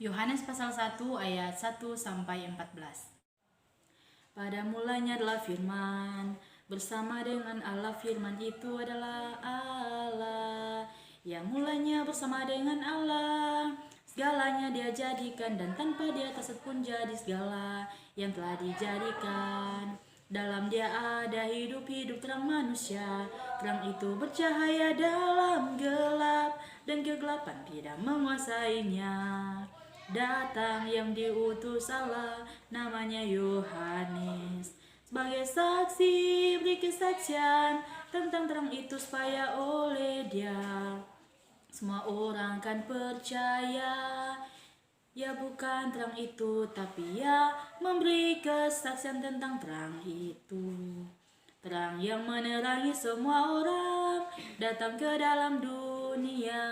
Yohanes pasal 1 ayat 1 sampai 14. Pada mulanya adalah firman, bersama dengan Allah. Firman itu adalah Allah, yang mulanya bersama dengan Allah. Segalanya dia jadikan, dan tanpa dia tak pun jadi segala yang telah dijadikan. Dalam dia ada hidup terang manusia. Terang itu bercahaya dalam gelap, dan kegelapan tidak menguasainya. Datang yang diutus Allah, namanya Yohanes, sebagai saksi beri kesaksian tentang terang itu, supaya oleh dia semua orang kan percaya. Ya bukan terang itu, tapi ya memberi kesaksian tentang terang itu. Terang yang menerangi semua orang datang ke dalam dunia.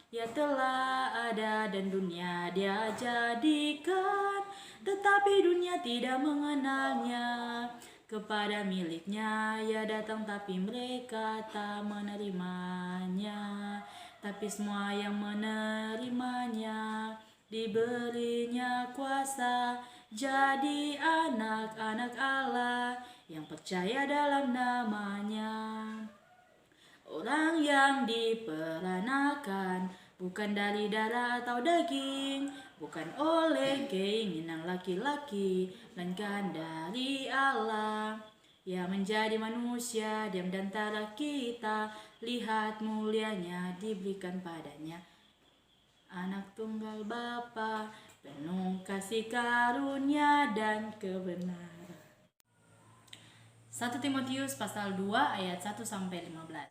Ya telah ada dan dunia dia jadikan, tetapi dunia tidak mengenalnya. Kepada miliknya ia datang, tapi mereka tak menerimanya. Tapi semua yang menerimanya diberinya kuasa jadi anak-anak Allah, yang percaya dalam namanya. Orang yang diperanakan bukan dari darah atau daging, bukan oleh keinginan laki-laki, melainkan dari Allah. Ia menjadi manusia, diam di antara kita, lihat mulianya diberikan padanya. Anak tunggal Bapa, penuh kasih karunia dan kebenaran. 1 Timotius pasal 2 ayat 1 sampai 15.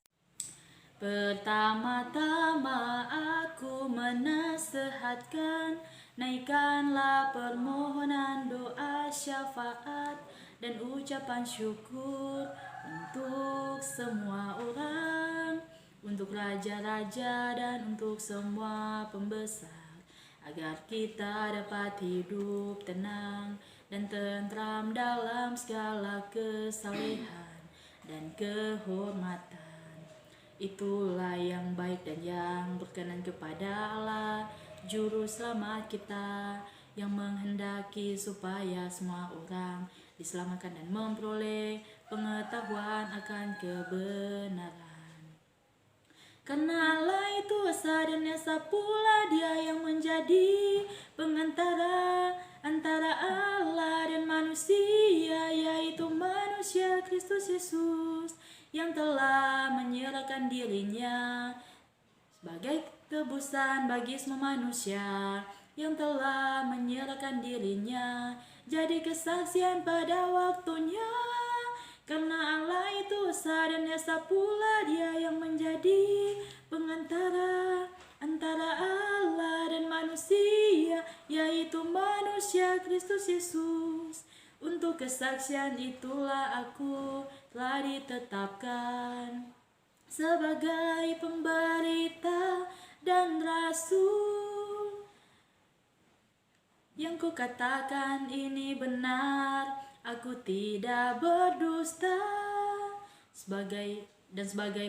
Pertama-tama aku menasihatkan, naikkanlah permohonan, doa, syafaat, dan ucapan syukur untuk semua orang, untuk raja-raja dan untuk semua pembesar, agar kita dapat hidup tenang dan tentram dalam segala kesalehan dan kehormatan. Itulah yang baik dan yang berkenan kepada Allah, Juru Selamat kita, yang menghendaki supaya semua orang diselamatkan dan memperoleh pengetahuan akan kebenaran. Karena Allah itu esa dan esa pula dia yang menjadi pengantara antara Allah dan manusia, yaitu manusia Kristus Yesus, yang telah menyerahkan dirinya sebagai tebusan bagi semua manusia, yang telah menyerahkan dirinya jadi kesaksian pada waktunya. Karena Allah itu esa dan esa pula dia yang menjadi pengantara antara Allah dan manusia, yaitu manusia Kristus Yesus. Untuk kesaksian itulah aku telah ditetapkan sebagai pemberita dan rasul. Yang kukatakan ini benar, aku tidak berdusta. Sebagai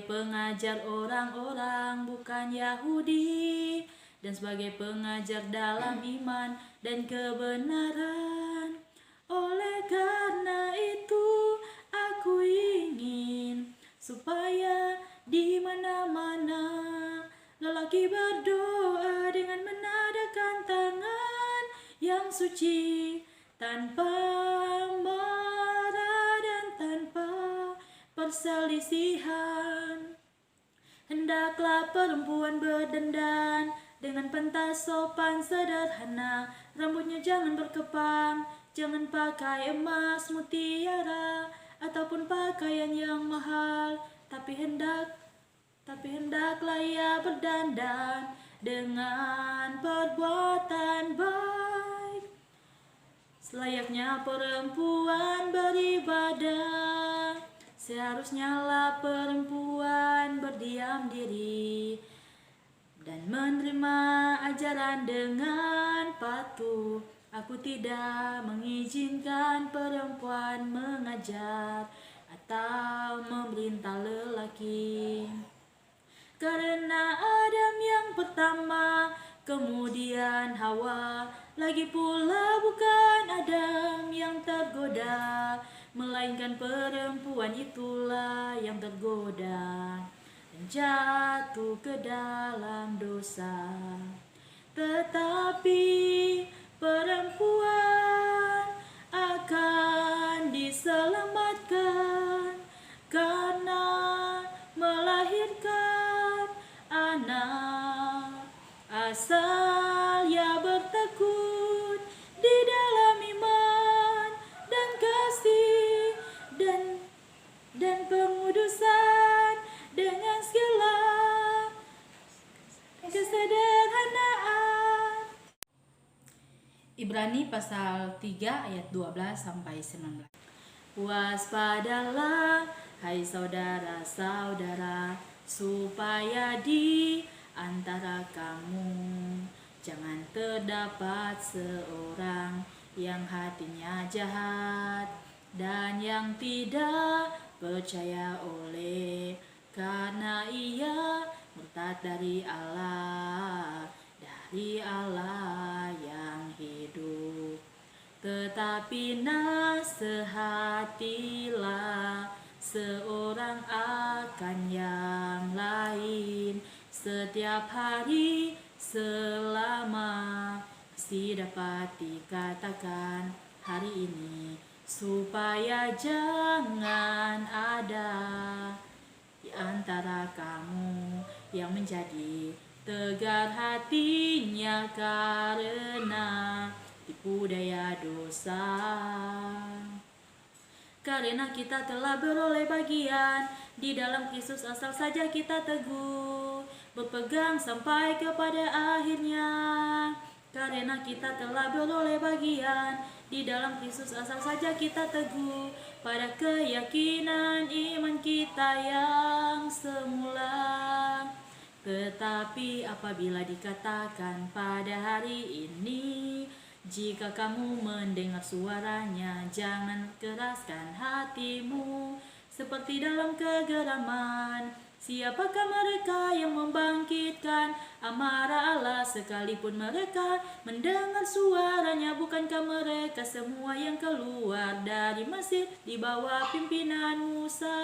pengajar orang-orang bukan Yahudi, dan sebagai pengajar dalam iman dan kebenaran. Oleh karena itu aku ingin supaya di mana-mana lelaki berdoa dengan menadakan tangan yang suci, tanpa marah dan tanpa perselisihan. Hendaklah perempuan berdandan dengan pentas sopan sederhana, rambutnya jangan berkepang, jangan pakai emas, mutiara, ataupun pakaian yang mahal, tapi hendaklah ia berdandan dengan perbuatan baik, selayaknya perempuan beribadah. Seharusnya lah perempuan berdiam diri dan menerima ajaran dengan patuh. Aku tidak mengizinkan perempuan mengajar atau memerintah lelaki. Karena Adam yang pertama kemudian Hawa, lagi pula bukan Adam yang tergoda, melainkan perempuan itulah yang tergoda dan jatuh ke dalam dosa. Tetapi perempuan akan diselamatkan karena melahirkan anak, asal ia bertekun di dalam iman dan kasih dan pengudusan dengan segala kesederhanaan. Ibrani pasal 3 ayat 12 sampai 19. Waspadalah hai saudara-saudara, supaya di antara kamu jangan terdapat seorang yang hatinya jahat dan yang tidak percaya oleh karena ia murtad dari Allah yang hidup. Tetapi nasihatilah seorang akan yang lain setiap hari selama masih dapat dikatakan hari ini, supaya jangan ada di antara kamu yang menjadi tegar hatinya karena tipu daya dosa. Karena kita telah beroleh bagian di dalam Kristus, asal saja kita teguh berpegang sampai kepada akhirnya. Karena kita telah beroleh bagian di dalam Kristus, asal saja kita teguh pada keyakinan iman kita yang semula. Tetapi apabila dikatakan pada hari ini, jika kamu mendengar suaranya, jangan keraskan hatimu seperti dalam kegeraman. Siapakah mereka yang membangkitkan amarah Allah sekalipun mereka mendengar suaranya? Bukankah mereka semua yang keluar dari Mesir di bawah pimpinan Musa?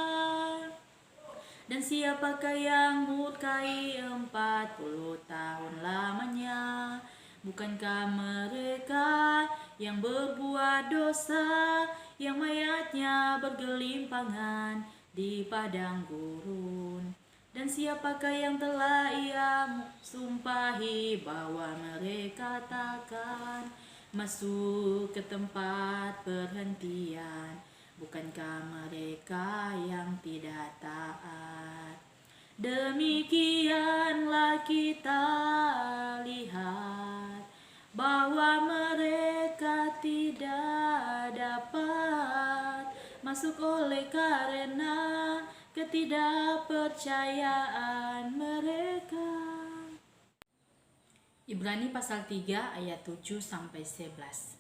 Dan siapakah yang murkai 40 tahun lamanya? Bukankah mereka yang berbuat dosa, yang mayatnya bergelimpangan di padang gurun? Dan siapakah yang telah ia sumpahi bahwa mereka takkan masuk ke tempat perhentian? Bukankah mereka yang tidak taat? Demikianlah kita lihat bahwa mereka tidak dapat masuk oleh karena ketidakpercayaan mereka. Ibrani pasal 3 ayat 7 sampai 11.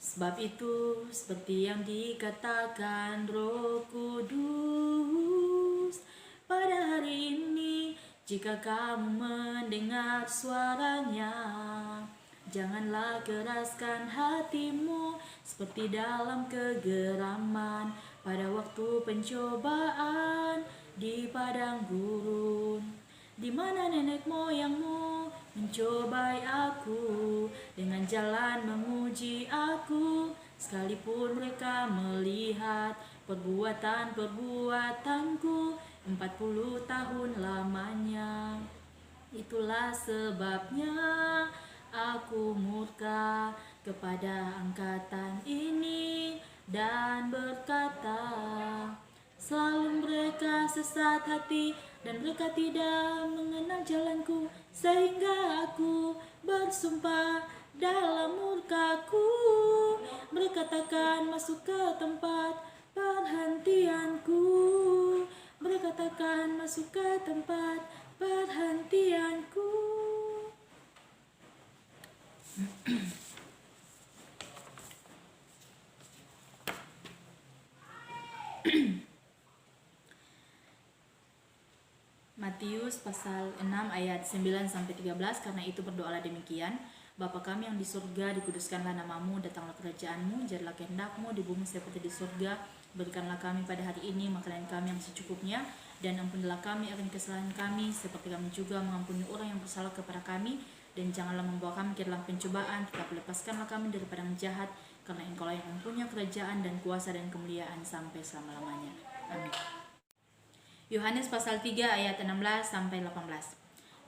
Sebab itu, seperti yang dikatakan Roh Kudus pada hari ini, jika kamu mendengar suaranya, janganlah keraskan hatimu seperti dalam kegeraman pada waktu pencobaan di padang gurun, di mana nenek moyangmu mencobai aku dengan jalan memuji aku, sekalipun mereka melihat perbuatan-perbuatanku 40 tahun lamanya. Itulah sebabnya aku murka kepada angkatan ini dan berkata, selalu mereka sesat hati dan mereka tidak mengenal jalanku, sehingga aku bersumpah dalam murkaku, mereka takkan masuk ke tempat perhentianku, mereka takkan masuk ke tempat perhentianku. Matius pasal 6 ayat 9 sampai 13, karena itu berdoalah demikian: Bapa kami yang di surga, dikuduskanlah namamu, datanglah kerajaanmu, jadilah kehendakmu di bumi seperti di surga. Berikanlah kami pada hari ini makanan kami yang secukupnya, dan ampunilah kami akan kesalahan kami, seperti kami juga mengampuni orang yang bersalah kepada kami. Dan janganlah membawa kami ke dalam pencobaan, tetapi lepaskanlah kami daripada yang jahat, karena Engkaulah yang mempunyai kerajaan dan kuasa dan kemuliaan sampai selama-lamanya. Amin. Yohanes pasal 3 ayat 16 sampai 18.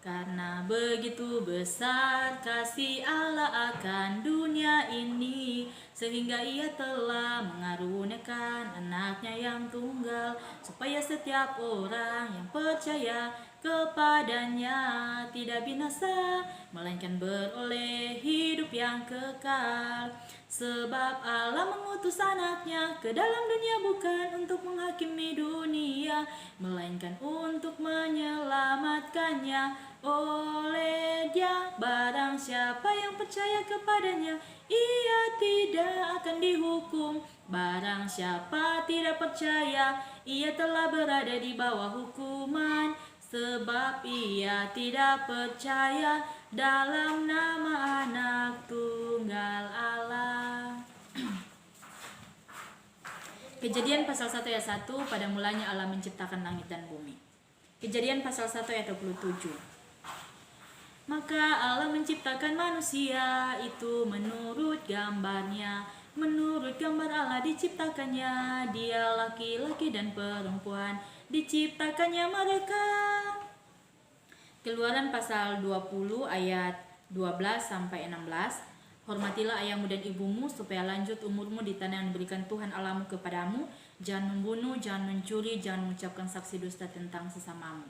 Karena begitu besar kasih Allah akan dunia ini, sehingga ia telah mengaruniakan anaknya yang tunggal, supaya setiap orang yang percaya kepadanya tidak binasa, melainkan beroleh hidup yang kekal. Sebab Allah mengutus anaknya ke dalam dunia bukan untuk menghakimi dunia, melainkan untuk menyelamatkannya. Oleh Dia barang siapa yang percaya kepadanya, ia tidak akan dihukum. Barang siapa tidak percaya, ia telah berada di bawah hukuman, sebab ia tidak percaya dalam nama Anak Tunggal Allah. Kejadian pasal 1 ayat 1, pada mulanya Allah menciptakan langit dan bumi. Kejadian pasal 1 ayat 27. Maka Allah menciptakan manusia itu menurut gambarnya, menurut gambar Allah diciptakannya, dia laki-laki dan perempuan diciptakannya mereka. Keluaran pasal 20 ayat 12 sampai 16. Hormatilah ayahmu dan ibumu, supaya lanjut umurmu di tanah yang diberikan Tuhan Allahmu kepadamu. Jangan membunuh, jangan mencuri, jangan mengucapkan saksi dusta tentang sesamamu.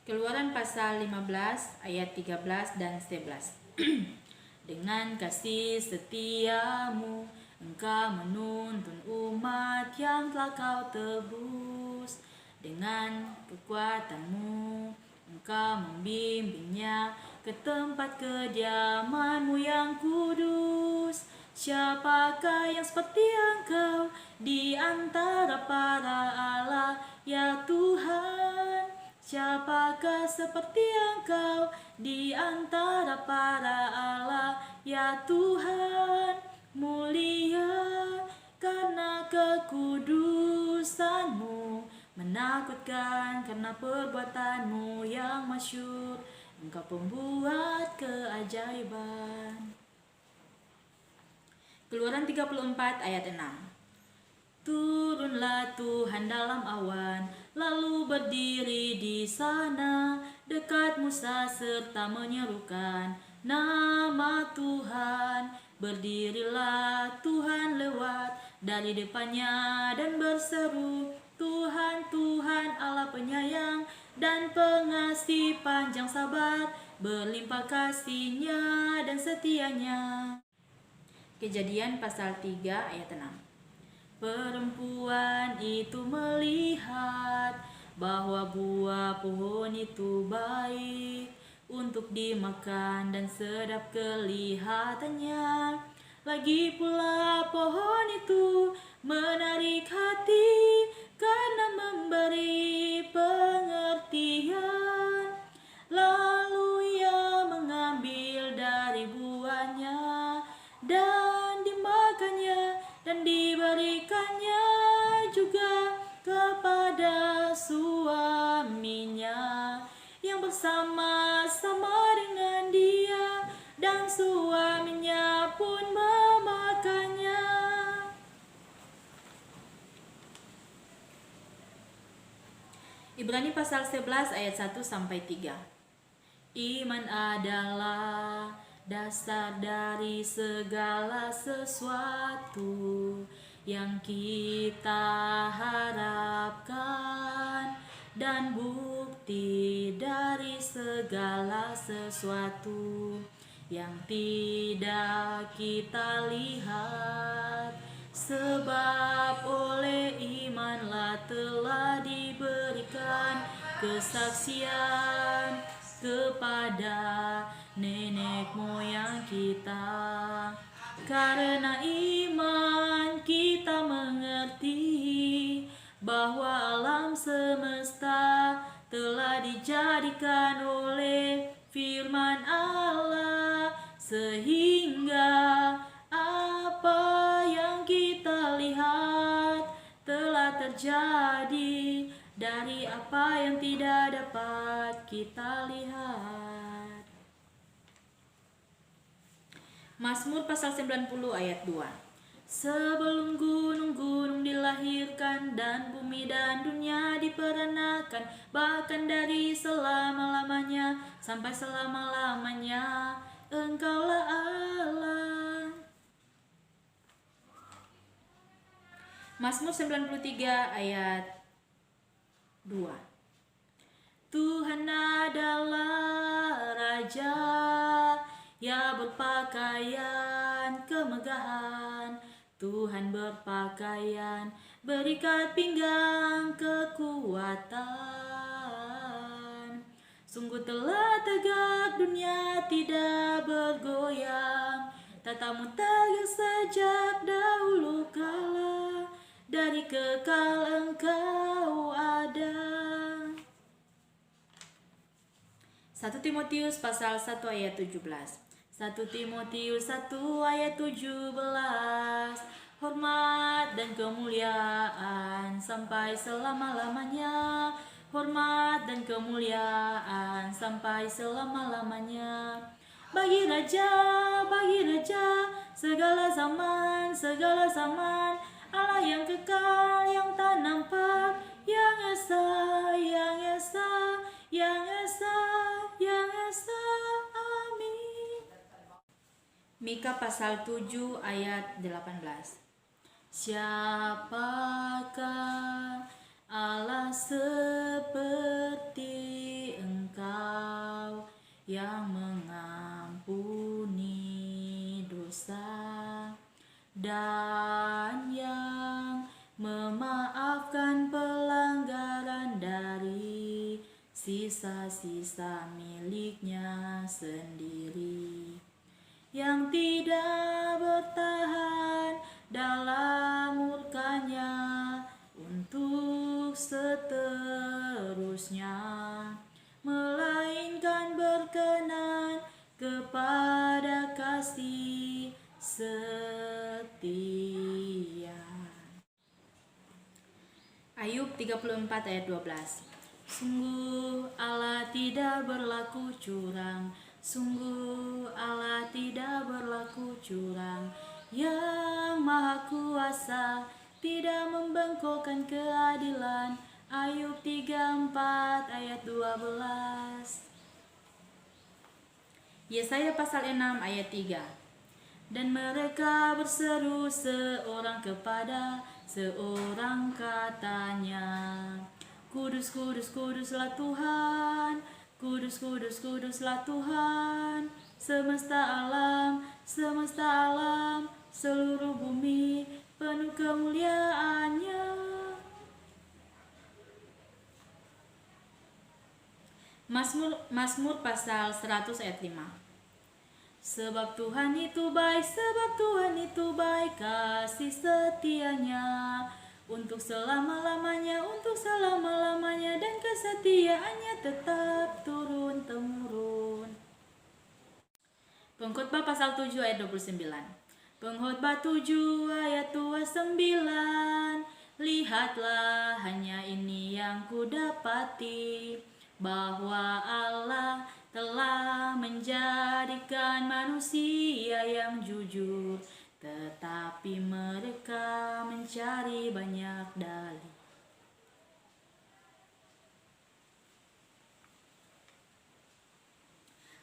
Keluaran pasal 15 ayat 13 dan 11. Dengan kasih setiamu engkau menuntun umat yang telah kau tebus. Dengan kekuatanmu engkau membimbingnya ke tempat kediamanmu yang kudus. Siapakah yang seperti engkau di antara para Allah, ya Tuhan? Siapakah seperti engkau di antara para Allah, ya Tuhan? Mulia karena kekudusanmu, menakutkan karena perbuatanmu yang masyhur. Engkau pembuat keajaiban. Keluaran 34 ayat 6. Turunlah Tuhan dalam awan, lalu berdiri di sana dekat Musa serta menyerukan nama Tuhan. Berdirilah Tuhan lewat dari depannya dan berseru, Tuhan, Tuhan Allah penyayang dan pengasih, panjang sabar, berlimpah kasih-Nya dan setianya. Kejadian pasal 3 ayat 6. Perempuan itu melihat bahwa buah pohon itu baik untuk dimakan dan sedap kelihatannya. Lagi pula pohon itu menarik hati karena memberi pengertian. Lalu ia mengambil dari buahnya dan dimakannya, dan diberikannya juga kepada suaminya yang bersama-sama dengan dia, dan suaminya pun memakannya. Ibrani pasal 11 ayat 1 sampai 3. Iman adalah dasar dari segala sesuatu yang kita harapkan, dan bukti dari segala sesuatu yang tidak kita lihat. Sebab oleh imanlah telah diberikan kesaksian kepada nenek moyang kita. Karena iman kita mengerti bahwa alam semesta telah dijadikan oleh firman Allah, sehingga apa yang kita lihat telah terjadi dari apa yang tidak dapat kita lihat. Mazmur pasal 90 ayat 2. Sebelum gunung-gunung dilahirkan dan bumi dan dunia diperenakan, bahkan dari selama-lamanya sampai selama-lamanya, Engkaulah Allah. Mazmur 93 ayat 2. Tuhan adalah Raja, Ia berpakaian kemegahan. Tuhan berpakaian berikat pinggang kekuatan. Sungguh telah tegak dunia tidak bergoyang, tatamu tegak sejak dahulu kala, dari kekal Engkau ada. 1 Timotius pasal 1 ayat 17. 1 Timotius 1 ayat 17. Hormat dan kemuliaan sampai selama-lamanya. Hormat dan kemuliaan sampai selama-lamanya. Bagi raja, segala zaman, Allah yang kekal, yang tak nampak, yang esa, amin. Mika pasal 7 ayat 18. Siapakah Allah seperti Engkau, yang mengampuni dosa dan yang memaafkan pelanggaran dari sisa-sisa miliknya sendiri, yang tidak bertahan dalam murkanya untuk seterusnya, melainkan berkenan kepada kasih setia. Ayub 34 ayat 12. Sungguh Allah tidak berlaku curang, sungguh Allah tidak berlaku curang, yang maha kuasa tidak membengkokkan keadilan. Ayub 34 ayat 12. Yesaya pasal 6 ayat 3. Dan mereka berseru seorang kepada seorang, katanya, Kudus, kudus, kuduslah Tuhan, kudus, kudus, kuduslah Tuhan, semesta alam, seluruh bumi penuh kemuliaan-Nya. Mazmur pasal 100 ayat 5. Sebab Tuhan itu baik, kasih setianya untuk selama-lamanya, dan kesetiaannya tetap turun-temurun. Pengkhotbah pasal 7 ayat 29. Pengkhotbah 7 ayat 29. Lihatlah, hanya ini yang kudapati, bahwa Allah telah menjadikan manusia yang jujur, tetapi mereka mencari banyak dalih.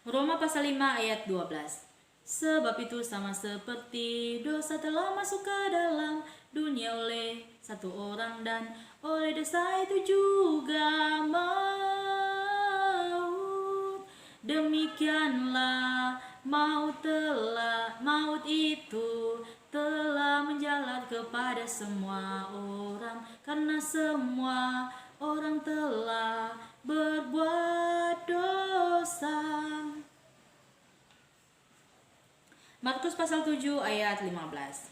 Roma pasal 5 ayat 12. Sebab itu sama seperti dosa telah masuk ke dalam dunia oleh satu orang, dan oleh dosa itu juga maut. Demikianlah maut itu telah menjalar kepada semua orang, karena semua orang telah berbuat dosa. Markus pasal 7 ayat 15.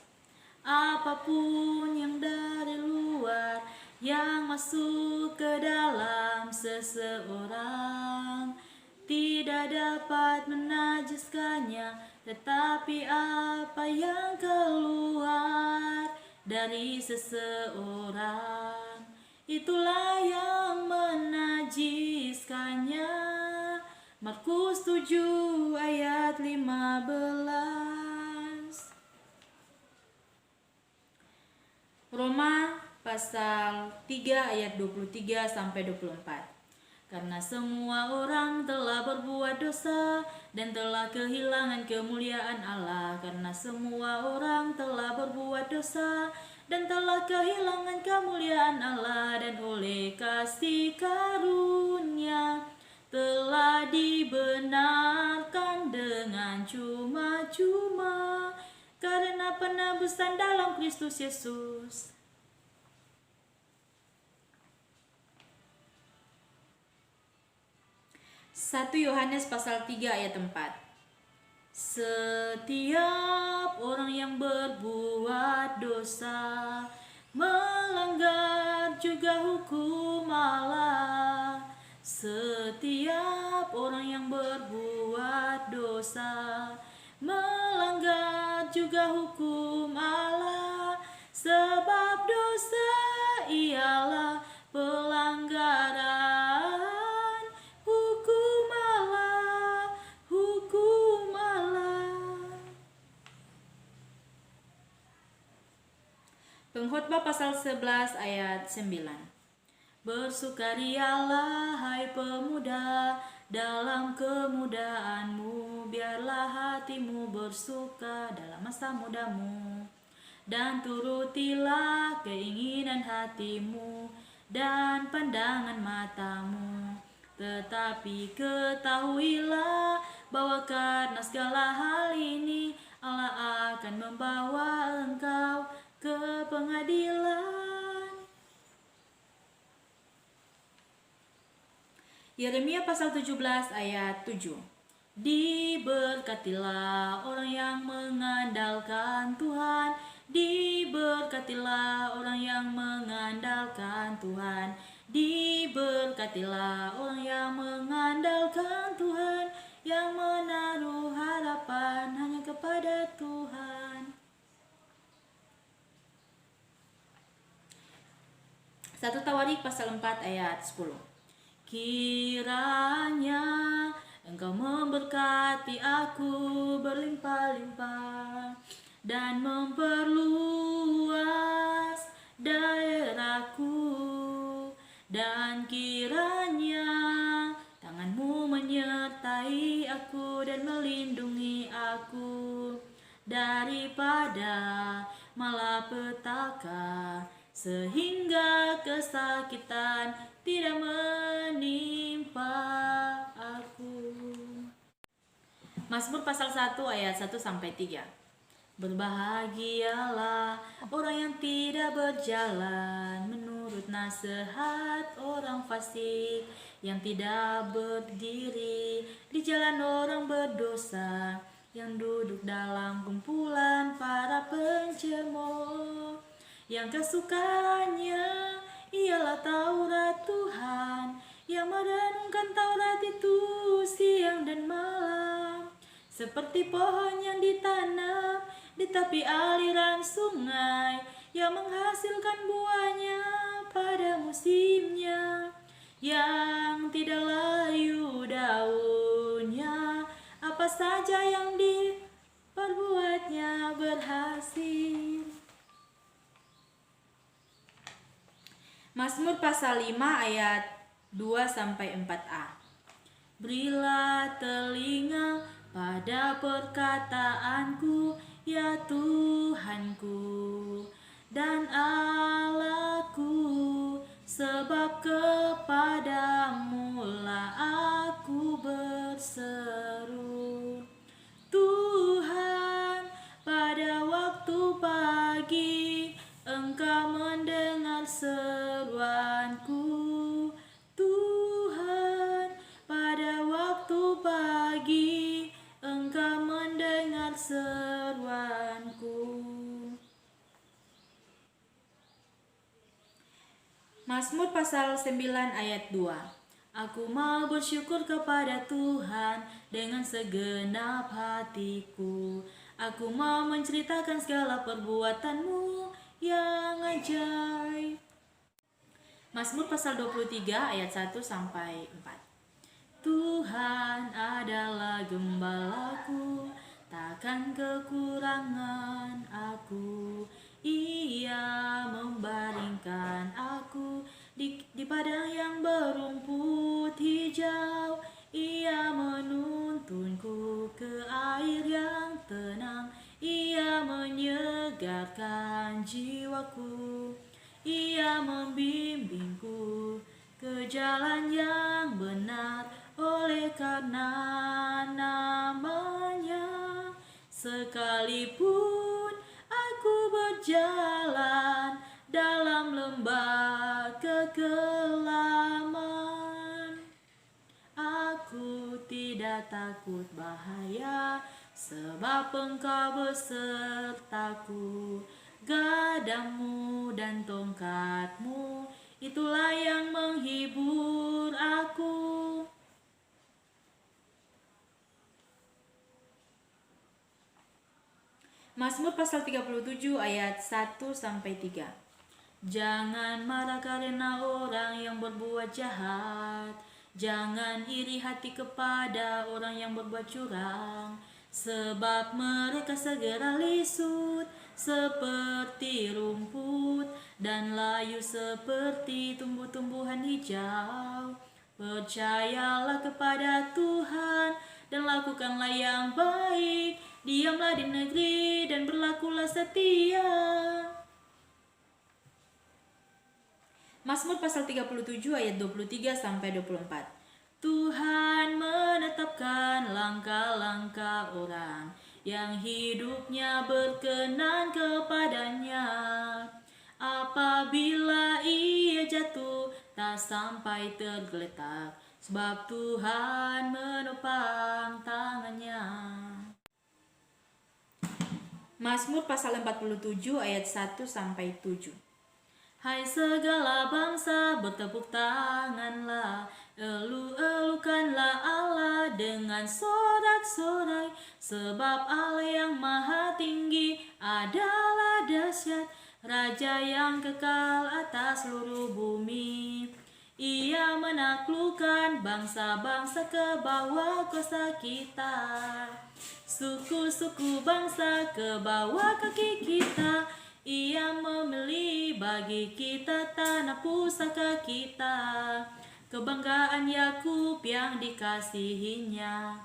Apapun yang dari luar yang masuk ke dalam seseorang tidak dapat menajiskannya, tetapi apa yang keluar dari seseorang itulah yang menajiskannya. Markus 7 ayat 15. Roma pasal 3 ayat 23 sampai 24. Karena semua orang telah berbuat dosa dan telah kehilangan kemuliaan Allah. Karena semua orang telah berbuat dosa dan telah kehilangan kemuliaan Allah, dan oleh kasih karunia telah dibenarkan dengan cuma-cuma karena penebusan dalam Kristus Yesus. 1 Yohanes pasal 3 ayat 4. Setiap orang yang berbuat dosa melanggar juga hukum Allah. Setiap orang yang berbuat dosa melanggar juga hukum Allah, sebab dosa ialah pelanggaran hukum Allah. Pengkhotbah pasal 11 ayat 9. Bersukarialah hai pemuda dalam kemudaanmu, biarlah hatimu bersuka dalam masa mudamu, dan turutilah keinginan hatimu dan pandangan matamu. Tetapi ketahuilah bahwa karena segala hal ini Allah akan membawa engkau ke pengadilan. Yeremia pasal 17 ayat 7. Diberkatilah orang yang mengandalkan Tuhan, diberkatilah orang yang mengandalkan Tuhan, diberkatilah orang yang mengandalkan Tuhan, yang menaruh harapan hanya kepada Tuhan. 1 Tawarik pasal 4 ayat 10. Kiranya Engkau memberkati aku berlimpah-limpah dan memperluas daerahku, dan kiranya tanganmu menyertai aku dan melindungi aku daripada malapetaka, sehingga kesakitan tidak menimpa aku. Mazmur pasal 1 ayat 1 sampai 3. Berbahagialah orang yang tidak berjalan menurut nasihat orang fasik, yang tidak berdiri di jalan orang berdosa, yang duduk dalam kumpulan para pencemooh, yang kesukaannya ialah Taurat Tuhan, yang merenungkan Taurat itu siang dan malam. Seperti pohon yang ditanam di tepi aliran sungai, yang menghasilkan buahnya pada musimnya, yang tidak layu daunnya, apa saja yang diperbuatnya berhasil. Mazmur pasal 5 ayat 2 sampai 4a. Berilah telinga pada perkataanku, ya Tuhanku dan Allahku, sebab kepadamu-lah aku berseru. Tuhan, pada waktu pagi Engkau mendengar seruanku. Tuhan, pada waktu pagi Engkau mendengar seruanku. Mazmur pasal 9 ayat 2. Aku mau bersyukur kepada Tuhan dengan segenap hatiku. Aku mau menceritakan segala perbuatan-Mu yang ajaib. Mazmur pasal 23 ayat 1 sampai 4. Tuhan adalah gembalaku, takkan kekurangan aku. Ia membaringkan aku di padang yang berumput hijau. Ia menuntunku ke air yang tenang. Ia menyegarkan jiwaku. Ia membimbingku ke jalan yang benar oleh karena namanya. Sekalipun aku berjalan dalam lembah kekelaman, aku tidak takut bahaya, sebab Engkau besertaku. Gadamu dan tongkatmu, itulah yang menghibur aku. Mazmur pasal 37 ayat 1 sampai 3. Jangan marah karena orang yang berbuat jahat. Jangan iri hati kepada orang yang berbuat curang, sebab mereka segera lisut seperti rumput dan layu seperti tumbuh-tumbuhan hijau. Percayalah kepada Tuhan dan lakukanlah yang baik. Diamlah di negeri dan berlakulah setia. Mazmur pasal 37 ayat 23 sampai 24. Tuhan menetapkan langkah-langkah orang yang hidupnya berkenan kepadanya. Apabila ia jatuh, tak sampai tergeletak, sebab Tuhan menopang tangannya. Mazmur pasal 47 ayat 1 sampai 7. Hai segala bangsa, bertepuk tanganlah, elu-elukanlah Allah dengan sorak-sorai, sebab Allah yang maha tinggi adalah dahsyat, Raja yang kekal atas seluruh bumi. Ia menaklukkan bangsa-bangsa ke bawah kuasa kita, suku-suku bangsa ke bawah kaki kita. Ia membeli bagi kita tanah pusaka kita, kebanggaan Yakub yang dikasihinya.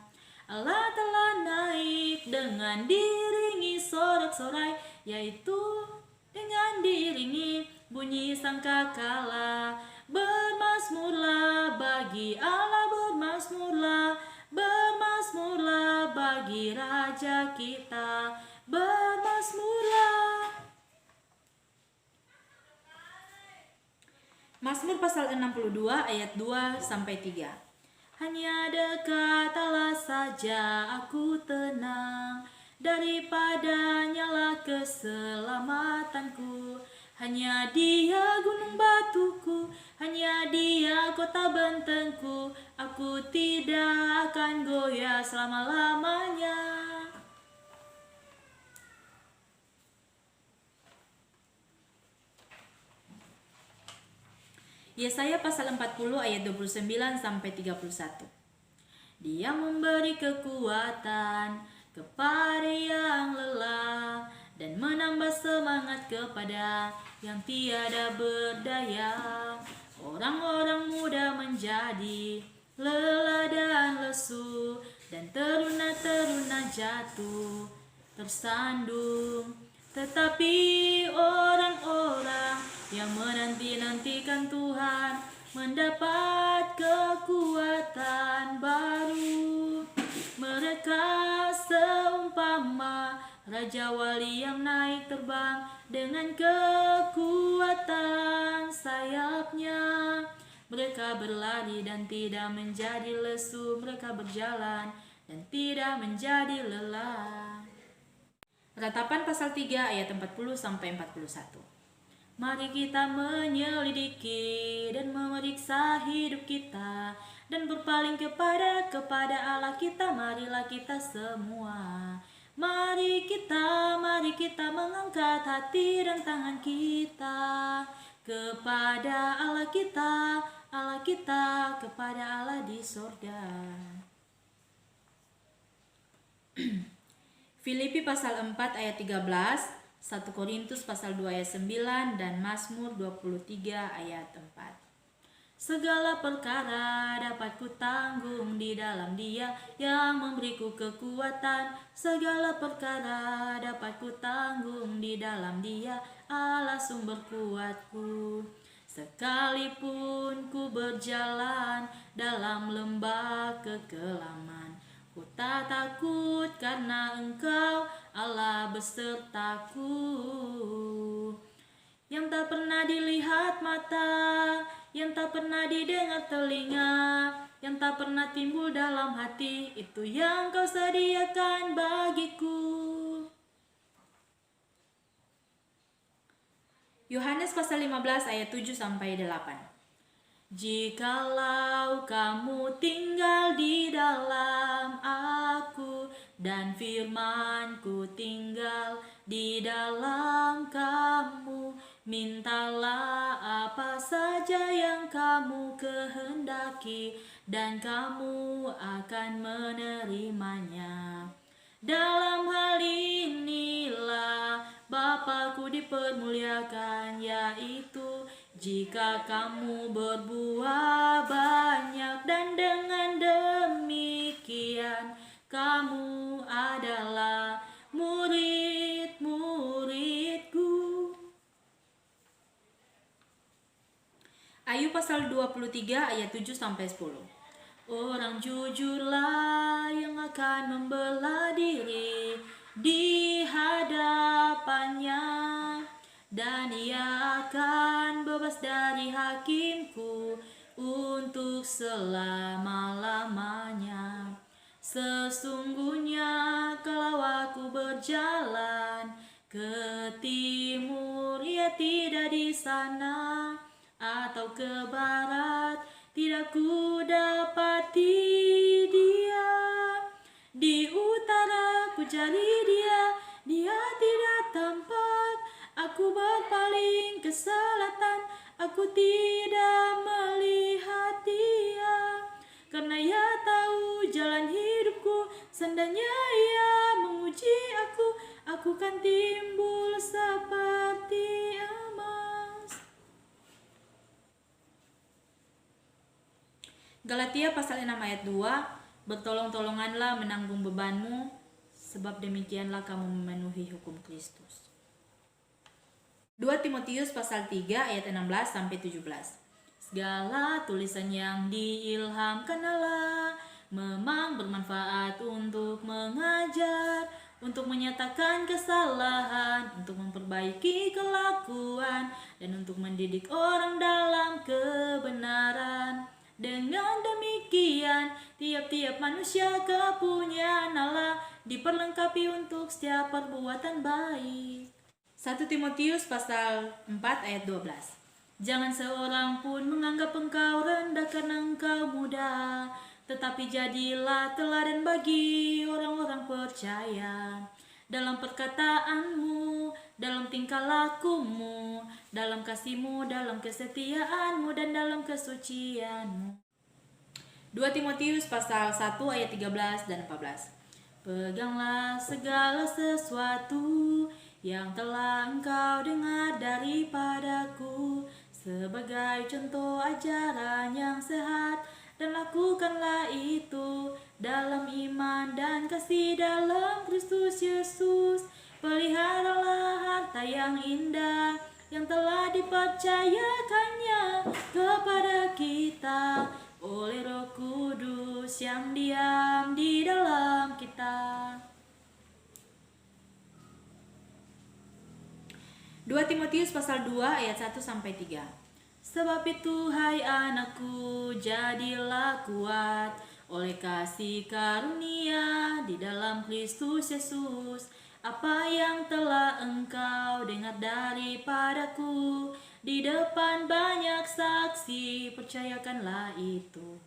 Allah telah naik dengan diiringi sorak-sorai, yaitu dengan diiringi bunyi sangkakala. Bermazmurlah bagi Allah, bermazmurlah, bermazmurlah bagi Raja kita, bermazmurlah. Mazmur pasal 62 ayat 2 sampai 3. Hanya dekat Allah saja aku tenang, daripadanya lah keselamatanku. Hanya Dia gunung batuku, hanya Dia kota bentengku, aku tidak akan goyah selama-lamanya. Yesaya pasal 40 ayat 29 sampai 31. Dia memberi kekuatan kepada yang lelah dan menambah semangat kepada yang tiada berdaya. Orang-orang muda menjadi lelah dan lesu, dan teruna-teruna jatuh tersandung. Tetapi orang-orang yang menanti-nantikan Tuhan mendapat kekuatan baru. Mereka seumpama Raja Wali yang naik terbang dengan kekuatan sayapnya. Mereka berlari dan tidak menjadi lesu, mereka berjalan dan tidak menjadi lelah. Ratapan pasal 3 ayat 40 sampai 41. Mari kita menyelidiki dan memeriksa hidup kita dan berpaling kepada Allah kita. Marilah kita semua. Mari kita mengangkat hati dan tangan kita kepada Allah kita, kepada Allah di sorga. Filipi pasal 4 ayat 13, 1 Korintus pasal 2 ayat 9, dan Mazmur 23 ayat 4. Segala perkara dapat kutanggung di dalam Dia yang memberiku kekuatan. Segala perkara dapat kutanggung di dalam Dia, Allah sumber kuatku. Sekalipun ku berjalan dalam lembah kekelaman, ku tak takut karena Engkau Allah besertaku. Yang tak pernah dilihat mata, yang tak pernah didengar telinga, yang tak pernah timbul dalam hati, itu yang Kau sediakan bagiku. Yohanes pasal 15 ayat 7-8. Jikalau kamu tinggal di dalam aku dan firman-Ku tinggal di dalam kamu, mintalah apa saja yang kamu kehendaki dan kamu akan menerimanya. Dalam hal inilah Bapa-Ku dipermuliakan, yaitu jika kamu berbuah banyak, dan dengan demikian kamu adalah murid-murid-Ku. Ayub pasal 23 ayat 7-10. Orang jujurlah yang akan membela diri di hadapannya, dan ia akan bebas dari hakimku untuk selama-lamanya. Sesungguhnya kalau aku berjalan ke timur, ia tidak di sana, atau ke barat, tidak ku dapati Dia. Di utara ku cari Dia, Dia tidak tampak. Aku berpaling ke selatan, aku tidak melihat Dia. Karena Ia tahu jalan hidupku, seandainya Ia menguji aku kan timbul seperti emas. Galatia pasal 6 ayat 2, bertolong-tolonganlah menanggung bebanmu, sebab demikianlah kamu memenuhi hukum Kristus. 2 Timotius pasal 3 ayat 16-17. Segala tulisan yang diilhamkan Allah memang bermanfaat untuk mengajar, untuk menyatakan kesalahan, untuk memperbaiki kelakuan, dan untuk mendidik orang dalam kebenaran. Dengan demikian, tiap-tiap manusia kepunyaan Allah diperlengkapi untuk setiap perbuatan baik. 1 Timotius pasal 4 ayat 12. Jangan seorang pun menganggap engkau rendah karena engkau muda, tetapi jadilah teladan bagi orang-orang percaya dalam perkataanmu, dalam tingkah lakumu, dalam kasihmu, dalam kesetiaanmu, dan dalam kesucianmu. 2 Timotius pasal 1 ayat 13 dan 14. Peganglah segala sesuatu yang telah engkau dengar daripadaku sebagai contoh ajaran yang sehat, dan lakukanlah itu dalam iman dan kasih dalam Kristus Yesus. Peliharalah harta yang indah yang telah dipercayakannya kepada kita oleh Roh Kudus yang diam di dalam kita. 2 Timotius pasal 2 ayat 1-3. Sebab itu, hai anakku, jadilah kuat oleh kasih karunia di dalam Kristus Yesus. Apa yang telah engkau dengar daripadaku, di depan banyak saksi, percayakanlah itu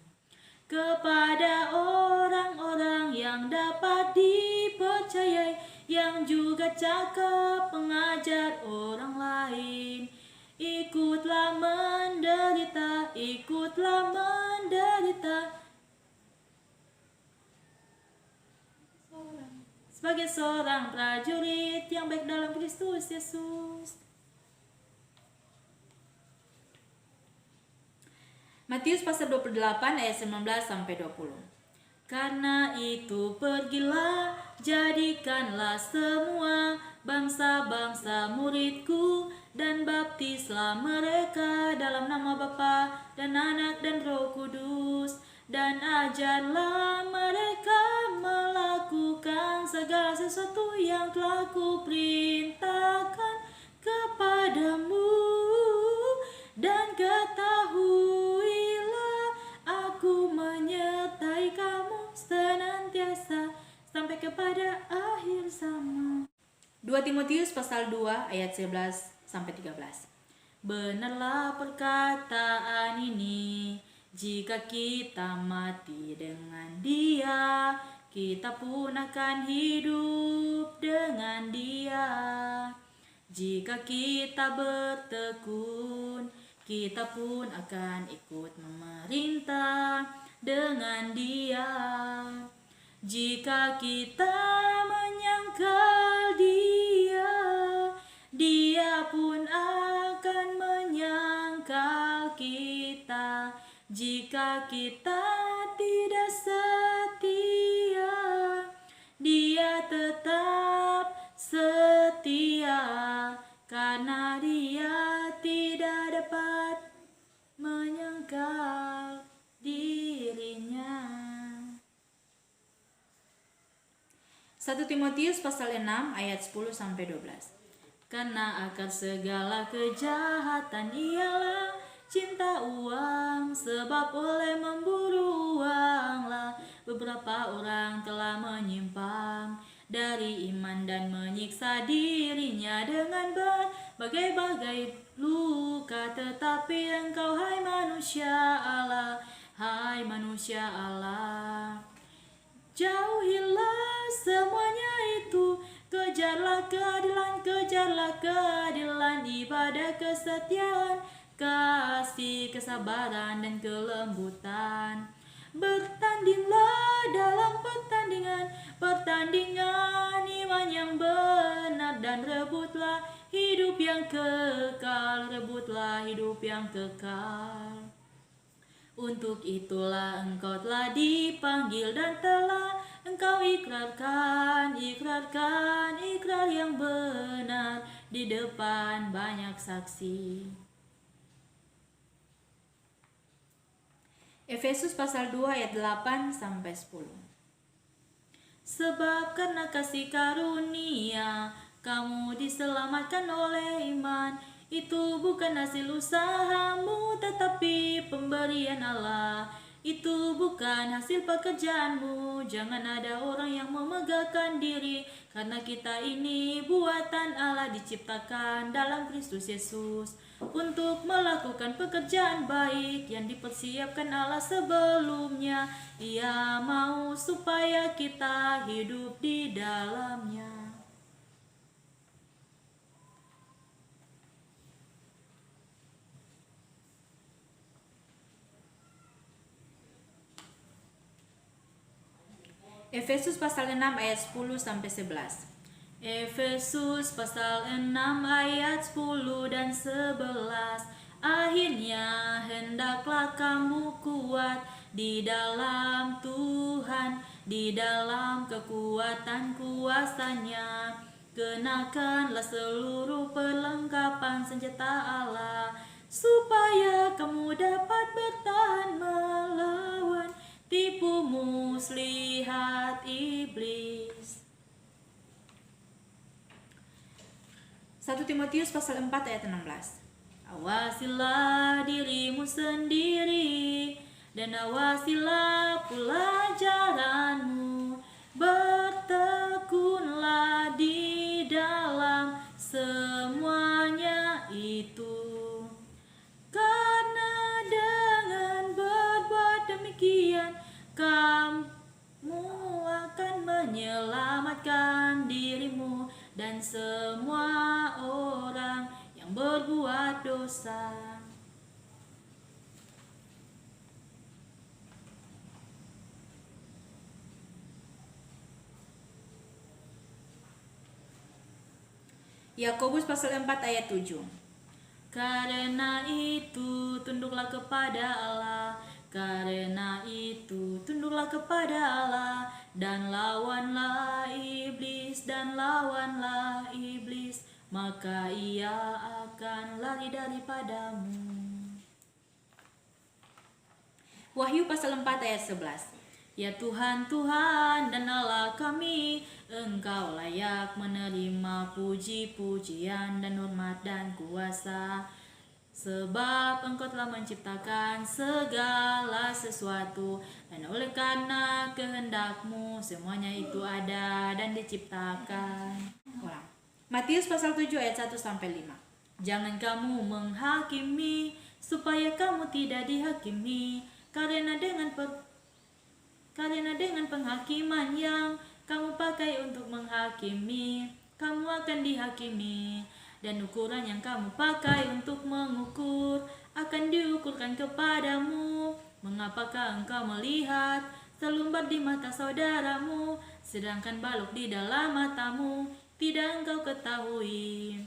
kepada orang-orang yang dapat dipercayai, yang juga cakap mengajar orang lain. Ikutlah menderita, ikutlah menderita sebagai seorang prajurit yang baik dalam Kristus Yesus. Matius pasal 28 ayat 19 sampai 20. Karena itu pergilah, jadikanlah semua bangsa-bangsa muridku, dan baptislah mereka dalam nama Bapa dan Anak dan Roh Kudus, dan ajarlah mereka melakukan segala sesuatu yang telah kuperintahkan kepadamu, dan ketahuilah aku menyertai kamu senantiasa sampai kepada akhir zaman. 2 Timotius pasal 2 ayat 11 sampai 13. Benarlah perkataan ini, jika kita mati dengan Dia, kita pun akan hidup dengan Dia. Jika kita bertekun, kita pun akan ikut memerintah dengan Dia. Jika kita menyangkal Dia, Dia pun akan menyangkal kita. Jika kita tidak setia, Dia tetap setia, karena Dia tidak dapat menyangkal dirinya. 1 Timotius pasal 6 ayat 10 sampai 12. Karena akar segala kejahatan ialah cinta uang, sebab oleh memburu uanglah beberapa orang telah menyimpang dari iman dan menyiksa dirinya dengan berbagai-bagai luka. Tetapi engkau, hai manusia Allah, jauhilah semuanya itu. Kejarlah keadilan, ibadah, kesetiaan, kasih, kesabaran, dan kelembutan. Bertandinglah dalam pertandingan iman yang benar, dan rebutlah hidup yang kekal. Untuk itulah engkau telah dipanggil dan telah engkau ikrarkan ikrar yang benar di depan banyak saksi. Efesus pasal 2 ayat 8 sampai 10. Sebab karena kasih karunia kamu diselamatkan oleh iman. Itu bukan hasil usahamu, tetapi pemberian Allah. Itu bukan hasil pekerjaanmu. Jangan ada orang yang memegahkan diri, karena kita ini buatan Allah, diciptakan dalam Kristus Yesus untuk melakukan pekerjaan baik yang dipersiapkan Allah sebelumnya. Ia mau supaya kita hidup di dalamnya. Efesus pasal 6 ayat 10 sampai 11. Efesus pasal 6 ayat 10 dan 11. Akhirnya hendaklah kamu kuat di dalam Tuhan, di dalam kekuatan kuasanya. Kenakanlah seluruh perlengkapan senjata Allah, supaya kamu dapat bertahan melawan tipu muslihat iblis. 1 Timotius pasal 4 ayat 16. Awasilah dirimu sendiri dan awasilah pelajaranmu, bertekunlah di kamu akan menyelamatkan dirimu dan semua orang yang berbuat dosa. Yakobus pasal 4 ayat 7. Karena itu tunduklah kepada Allah, karena itu tunduklah kepada Allah, dan lawanlah iblis, maka ia akan lari daripadamu. Wahyu pasal 4 ayat 11. Ya Tuhan, Tuhan dan Allah kami, Engkau layak menerima puji-pujian dan hormat dan kuasa, sebab Engkau telah menciptakan segala sesuatu, dan oleh karena kehendak-Mu semuanya itu ada dan diciptakan. Ulang. Matius pasal 7 ayat 1-5. Jangan kamu menghakimi supaya kamu tidak dihakimi, karena dengan penghakiman yang kamu pakai untuk menghakimi, kamu akan dihakimi, dan ukuran yang kamu pakai untuk mengukur akan diukurkan kepadamu. Mengapakah engkau melihat selumbar di mata saudaramu, sedangkan balok di dalam matamu tidak engkau ketahui?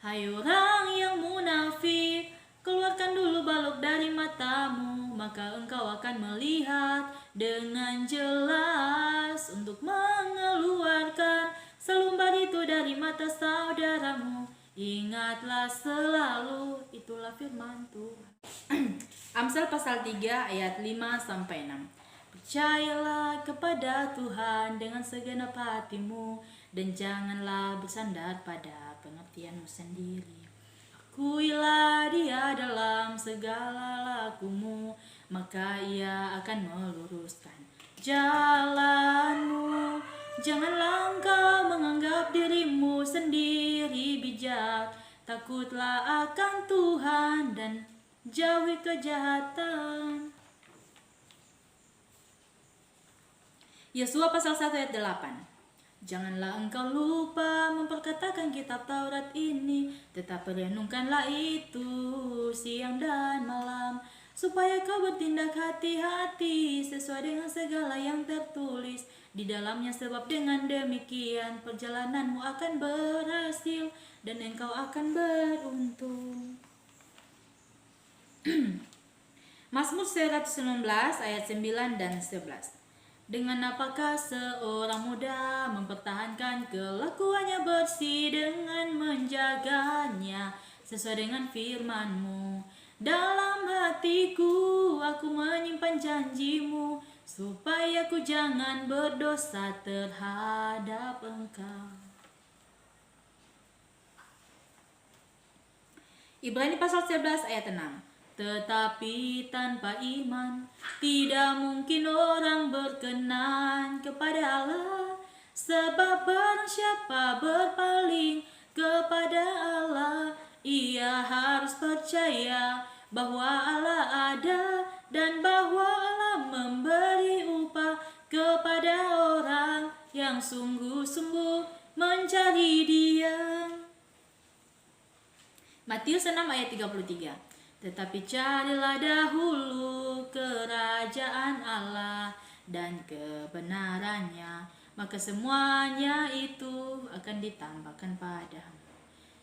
Hai orang yang munafik, keluarkan dulu balok dari matamu, maka engkau akan melihat dengan jelas untuk mengeluarkan selumbar itu dari mata saudaramu. Ingatlah selalu, itulah firman Tuhan. Amsal pasal 3 ayat 5-6. Percayalah kepada Tuhan dengan segenap hatimu, dan janganlah bersandar pada pengertianmu sendiri. Akuilah Dia dalam segala lakumu, maka Ia akan meluruskan jalanmu. Janganlah engkau menganggap dirimu sendiri bijak, takutlah akan Tuhan dan jauhi kejahatan. Yosua pasal 1 ayat 8. Janganlah engkau lupa memperkatakan kitab Taurat ini, tetapi renungkanlah itu siang dan malam, supaya kau bertindak hati-hati sesuai dengan segala yang tertulis di dalamnya, sebab dengan demikian perjalananmu akan berhasil dan engkau akan beruntung. Mazmur 119 ayat 9 dan 11. Dengan apakah seorang muda mempertahankan kelakuannya bersih dengan menjaganya sesuai dengan firman-Mu. Dalam hatiku aku menyimpan janji-Mu, supaya aku jangan berdosa terhadap Engkau. Ibrani pasal 11 ayat 6. Tetapi tanpa iman tidak mungkin orang berkenan kepada Allah, sebab barang siapa berpaling kepada Allah, ia harus percaya bahwa Allah ada dan bahwa Allah memberi upah kepada orang yang sungguh-sungguh mencari Dia. Matius 6 ayat 33. Tetapi carilah dahulu kerajaan Allah dan kebenarannya, maka semuanya itu akan ditambahkan padamu.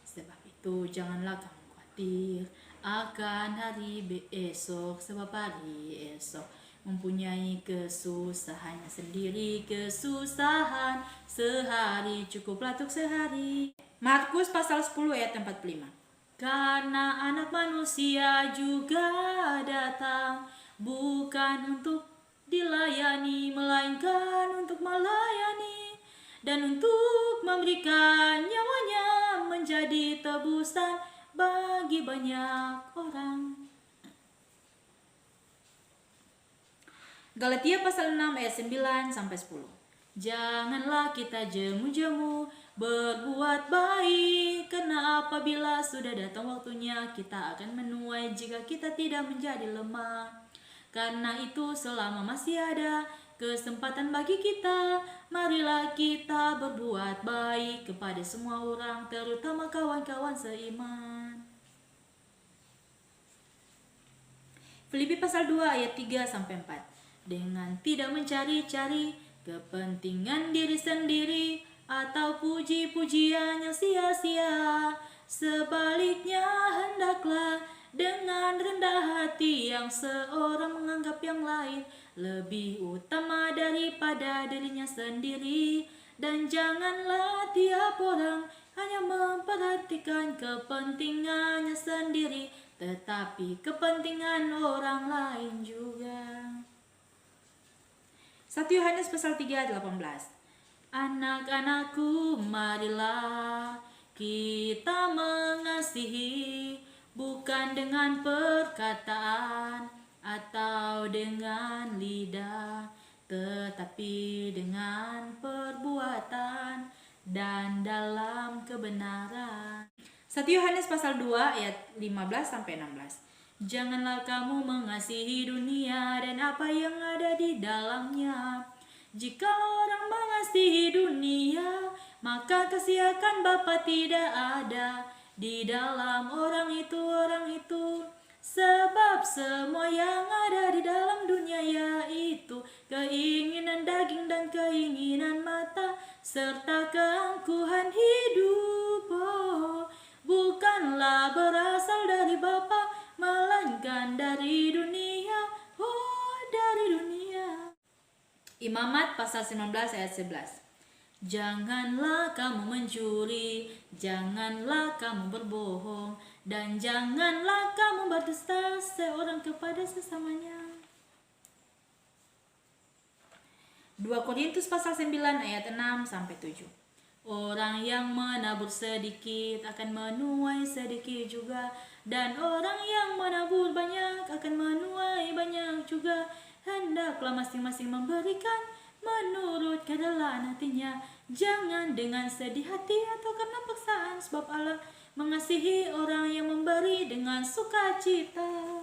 Sebab itu janganlah kamu khawatir akan hari esok, sebab hari esok mempunyai kesusahannya sendiri. Kesusahan sehari cukuplah untuk sehari. Markus pasal 10 ayat 45. Karena anak manusia juga datang bukan untuk dilayani, melainkan untuk melayani dan untuk memberikan nyawanya menjadi tebusan bagi banyak orang. Galatia pasal 6 ayat 9-10. Janganlah kita jemu-jemu berbuat baik, karena apabila sudah datang waktunya kita akan menuai jika kita tidak menjadi lemah. Karena itu selama masih ada kesempatan bagi kita, marilah kita berbuat baik kepada semua orang, terutama kawan-kawan seiman. Filipi pasal 2 ayat 3-4. Dengan tidak mencari-cari kepentingan diri sendiri atau puji-pujian yang sia-sia, sebaliknya hendaklah dengan rendah hati yang seorang menganggap yang lain lebih utama daripada dirinya sendiri, dan janganlah tiap orang hanya memperhatikan kepentingannya sendiri, tetapi kepentingan orang lain juga. 1 Yohanes pasal 3 ayat 18. Anak-anakku, marilah kita mengasihi, bukan dengan perkataan atau dengan lidah, tetapi dengan perbuatan dan dalam kebenaran. 1 Yohanes pasal 2 ayat 15-16. Janganlah kamu mengasihi dunia dan apa yang ada di dalamnya. Jika orang mengasihi dunia, maka kasih akan Bapa tidak ada di dalam orang itu. Sebab semua yang ada di dalam dunia, yaitu keinginan daging dan keinginan mata, serta keangkuhan hidup, bukanlah berasal dari Bapa, melainkan dari dunia, dari dunia. Imamat pasal 19 ayat 11. Janganlah kamu mencuri, janganlah kamu berbohong, dan janganlah kamu berdusta seorang kepada sesamanya. 2 Korintus pasal 9 ayat 6-7. Orang yang menabur sedikit akan menuai sedikit juga, dan orang yang menabur banyak akan menuai banyak juga. Hendaklah masing-masing memberikan menurut kerelaan hatinya, jangan dengan sedih hati atau karena paksaan, sebab Allah mengasihi orang yang memberi dengan sukacita.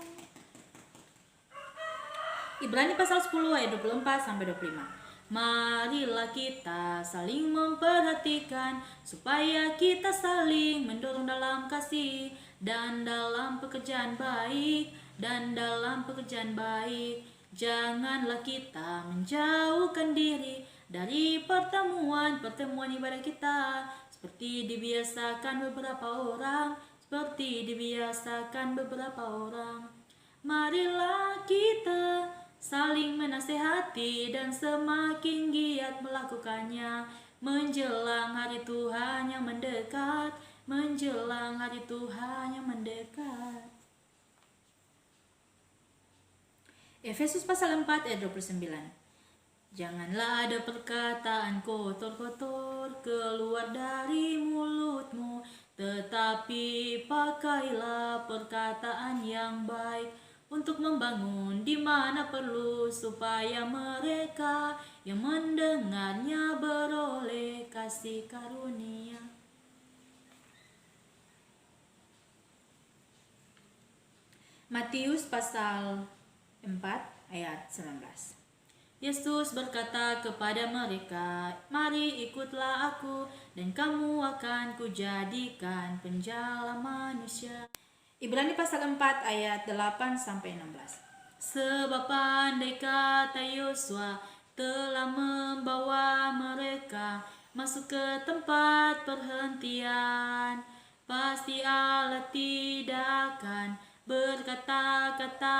Ibrani pasal 10 ayat 24-25. Marilah kita saling memperhatikan, supaya kita saling mendorong dalam kasih dan dalam pekerjaan baik, Janganlah kita menjauhkan diri dari pertemuan ibadah kita, seperti dibiasakan beberapa orang. Marilah kita saling menasehati dan semakin giat melakukannya, menjelang hari Tuhan yang mendekat. Efesus pasal 4 ayat 29. Janganlah ada perkataan kotor-kotor keluar dari mulutmu, tetapi pakailah perkataan yang baik untuk membangun di mana perlu, supaya mereka yang mendengarnya beroleh kasih karunia. Matius pasal 4 ayat 19. Yesus berkata kepada mereka, "Mari ikutlah aku, dan kamu akan kujadikan penjala manusia." Ibrani pasal 4 ayat 8-16. Sebab andai kata Yosua telah membawa mereka masuk ke tempat perhentian, pasti Allah tidak akan berkata-kata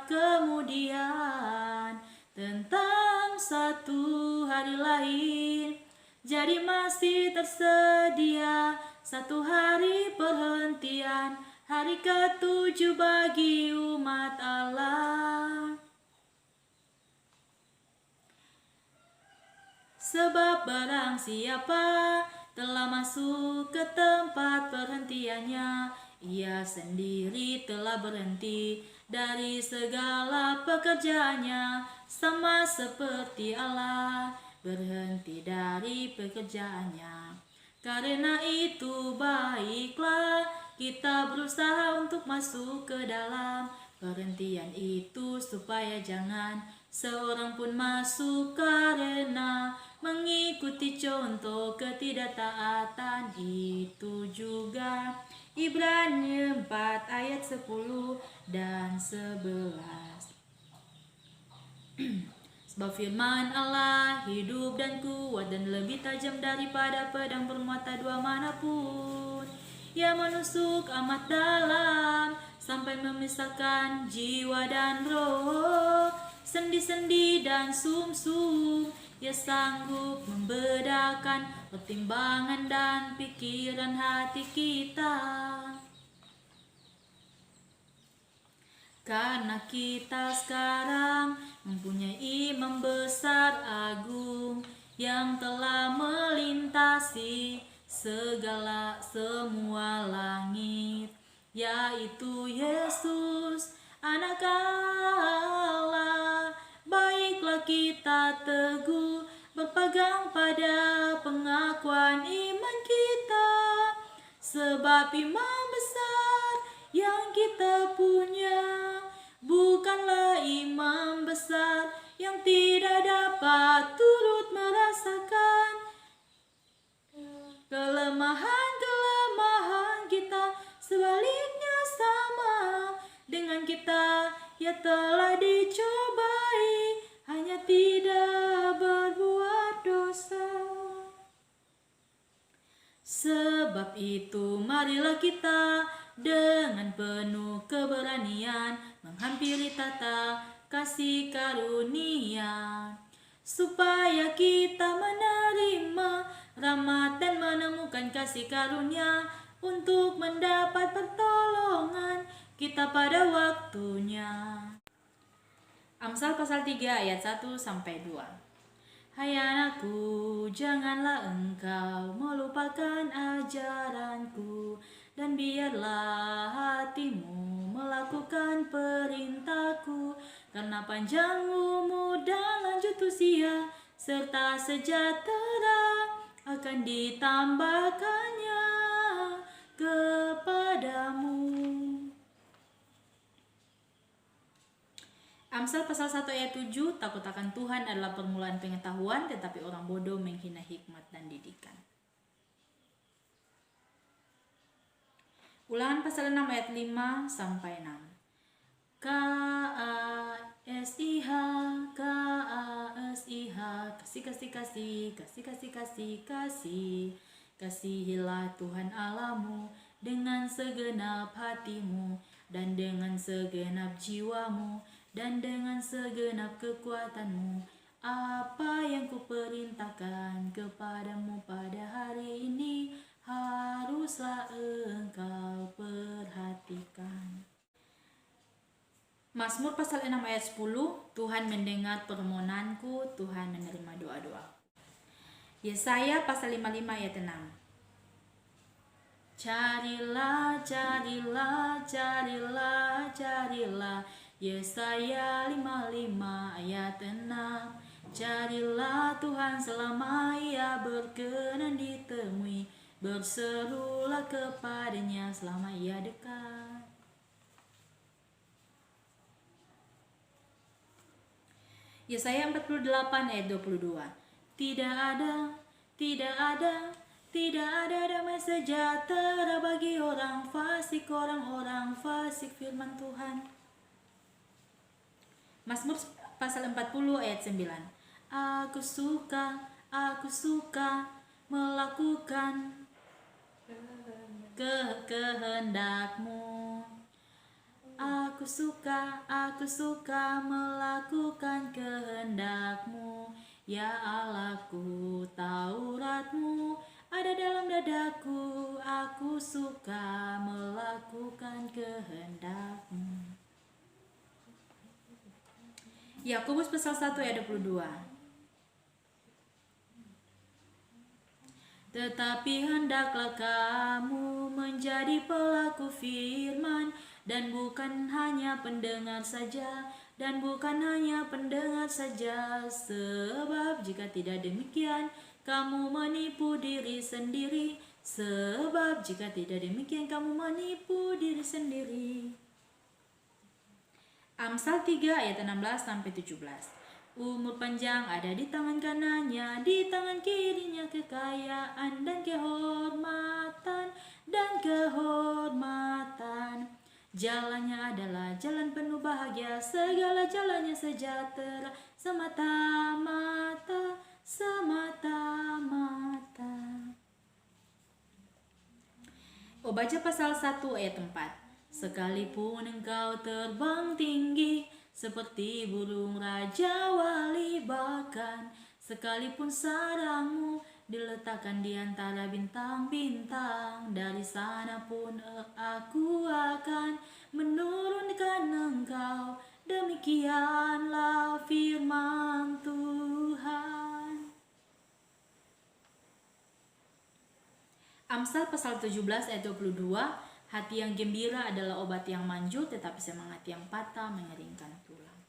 kemudian tentang satu hari lain. Jadi masih tersedia satu hari perhentian, hari ke-7 bagi umat Allah. Sebab barang siapa telah masuk ke tempat perhentiannya, ia sendiri telah berhenti dari segala pekerjaannya, sama seperti Allah berhenti dari pekerjaannya. Karena itu baiklah kita berusaha untuk masuk ke dalam Perhentian itu supaya jangan seorang pun masuk karena mengikuti contoh ketidaktaatan itu juga. Ibrani 4 ayat 10 dan 11. Sebab firman Allah hidup dan kuat dan lebih tajam daripada pedang bermata dua manapun. Ia menusuk amat dalam sampai memisahkan jiwa dan roh, sendi-sendi dan sumsum. Ia sanggup membedakan pertimbangan dan pikiran hati kita. Karena kita sekarang mempunyai imam besar agung yang telah melintasi semua langit, yaitu Yesus Anak Allah. Baiklah kita teguh berpegang pada pengakuan iman kita, sebab imam besar yang kita punya bukanlah imam besar yang tidak dapat turut merasakan kelemahan kita. Sebaliknya sama dengan kita, ia telah dicobai, hanya tidak berbuat dosa. Sebab itu marilah kita dengan penuh keberanian menghampiri tata kasih karunia, supaya kita menerima rahmat dan menemukan kasih karunia untuk mendapat pertolongan kita pada waktunya. Amsal pasal 3 ayat 1-2. Hai anakku, janganlah engkau melupakan ajaranku, dan biarlah hatimu melakukan perintahku, karena panjang umur dan lanjut usia serta sejahtera akan ditambahkannya kepadamu. Amsal pasal 1 ayat 7, takut akan Tuhan adalah permulaan pengetahuan, tetapi orang bodoh menghina hikmat dan didikan. Ulangan pasal 6 ayat 5-6. K-A-S-I-H, K-A-S-I-H, kasih. Kasihilah Tuhan Allahmu dengan segenap hatimu, dan dengan segenap jiwamu, dan dengan segenap kekuatanmu. Apa yang kuperintahkan kepadamu pada hari ini haruslah engkau perhatikan. Mazmur pasal 6 ayat 10, Tuhan mendengar permohonanku, Tuhan menerima doa-doa. Yesaya pasal 55 ayat 6. Carilah, Yesaya 55 ayat 6. Carilah Tuhan selama ia berkenan ditemui, berserulah kepadanya selama ia dekat. Yesaya 48 ayat 22. Tidak ada damai sejahtera bagi orang fasik firman Tuhan. Mazmur pasal 40 ayat 9. Aku suka melakukan kehendakmu. Aku suka melakukan kehendakmu. Ya Allahku, Tauratmu ada dalam dadaku. Aku suka melakukan kehendakmu. Yakobus pasal 1 ayat 22. Tetapi hendaklah kamu menjadi pelaku firman, dan bukan hanya pendengar saja, sebab jika tidak demikian kamu menipu diri sendiri. Amsal 3 ayat 16 sampai 17. Umur panjang ada di tangan kanannya, di tangan kirinya kekayaan dan kehormatan dan kehormatan. Jalannya adalah jalan penuh bahagia, segala jalannya sejahtera, semata-mata, semata-mata. Baca pasal 1 ayat 4. Sekalipun engkau terbang tinggi seperti burung raja wali, bahkan sekalipun sarangmu diletakkan di antara bintang-bintang, dari sana pun aku akan menurunkan engkau. Demikianlah firman Tuhan. Amsal pasal 17 ayat 22. Hati yang gembira adalah obat yang manjur, tetapi semangat yang patah mengeringkan tulang.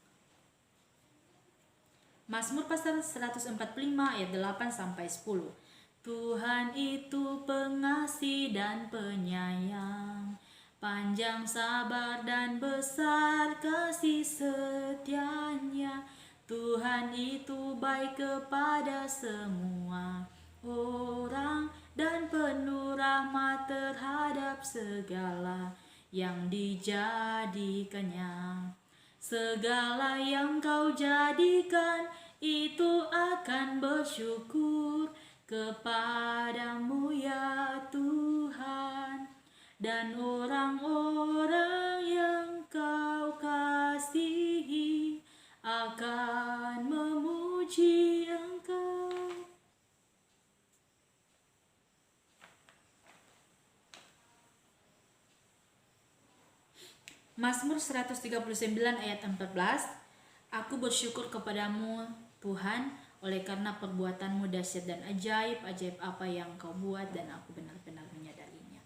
Mazmur pasal 145 ayat 8 sampai 10. Tuhan itu pengasih dan penyayang, panjang sabar dan besar kasih setianya. Tuhan itu baik kepada semua orang dan penuh rahmat terhadap segala yang dijadikannya. Segala yang kau jadikan itu akan bersyukur kepadamu ya Tuhan, dan orang-orang yang kau kasihi akan memuji engkau. Mazmur 139 ayat 14. Aku bersyukur kepadamu Tuhan, oleh karena perbuatanmu dahsyat dan ajaib apa yang kau buat, dan aku benar-benar menyadarinya.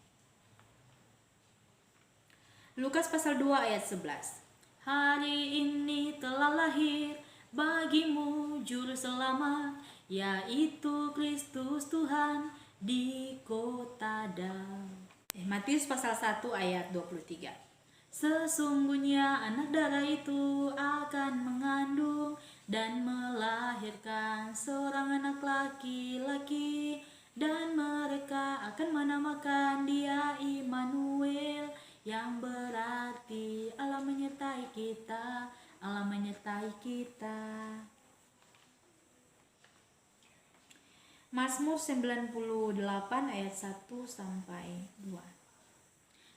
Lukas pasal 2 ayat 11. Hari ini telah lahir bagimu juru selamat, yaitu Kristus Tuhan di kota Daud. Matius pasal 1 ayat 23. Sesungguhnya anak darah itu akan mengandung dan melahirkan seorang anak laki-laki, dan mereka akan menamakan dia Immanuel, yang berarti Allah menyertai kita, Allah menyertai kita. Mazmur 98 ayat 1 sampai 2.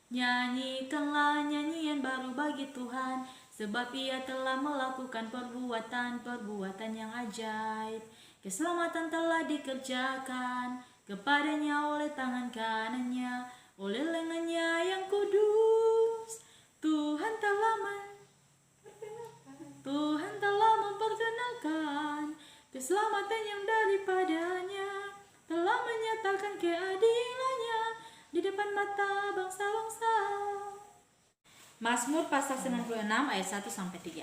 Nyanyikanlah nyanyian baru bagi Tuhan, sebab Ia telah melakukan perbuatan-perbuatan yang ajaib. Keselamatan telah dikerjakan kepadanya oleh tangan kanannya, oleh lengannya yang kudus. Tuhan telah memperkenalkan keselamatan yang daripadanya, telah menyatakan keadilannya di depan mata bangsa-bangsa. Mazmur pasal 96 ayat 1 sampai 3.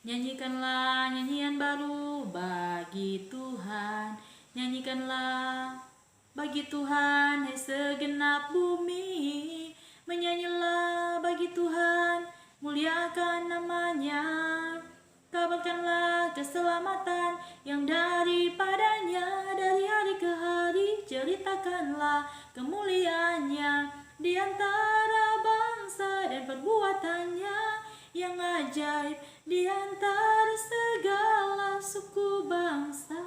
Nyanyikanlah nyanyian baru bagi Tuhan, nyanyikanlah bagi Tuhan, hai segenap bumi. Menyanyilah bagi Tuhan, muliakan namanya. Kabarkanlah keselamatan yang daripadanya, dari hari ke hari ceritakanlah kemuliaannya di antara bangsa, dan perbuatannya yang ajaib di antara segala suku bangsa.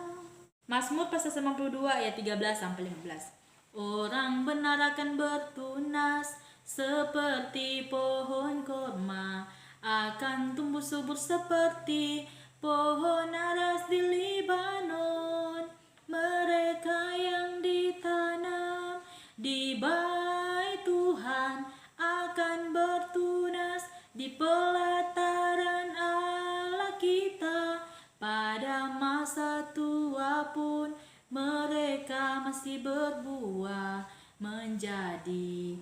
Mazmur pasal 92 ayat 13 sampai 15. Orang benar akan bertunas seperti pohon korma, akan tumbuh subur seperti pohon aras di Libanon. Mereka yang ditanam di bait Tuhan akan bertunas di pelataran Allah kita. Pada masa tua pun mereka masih berbuah, menjadi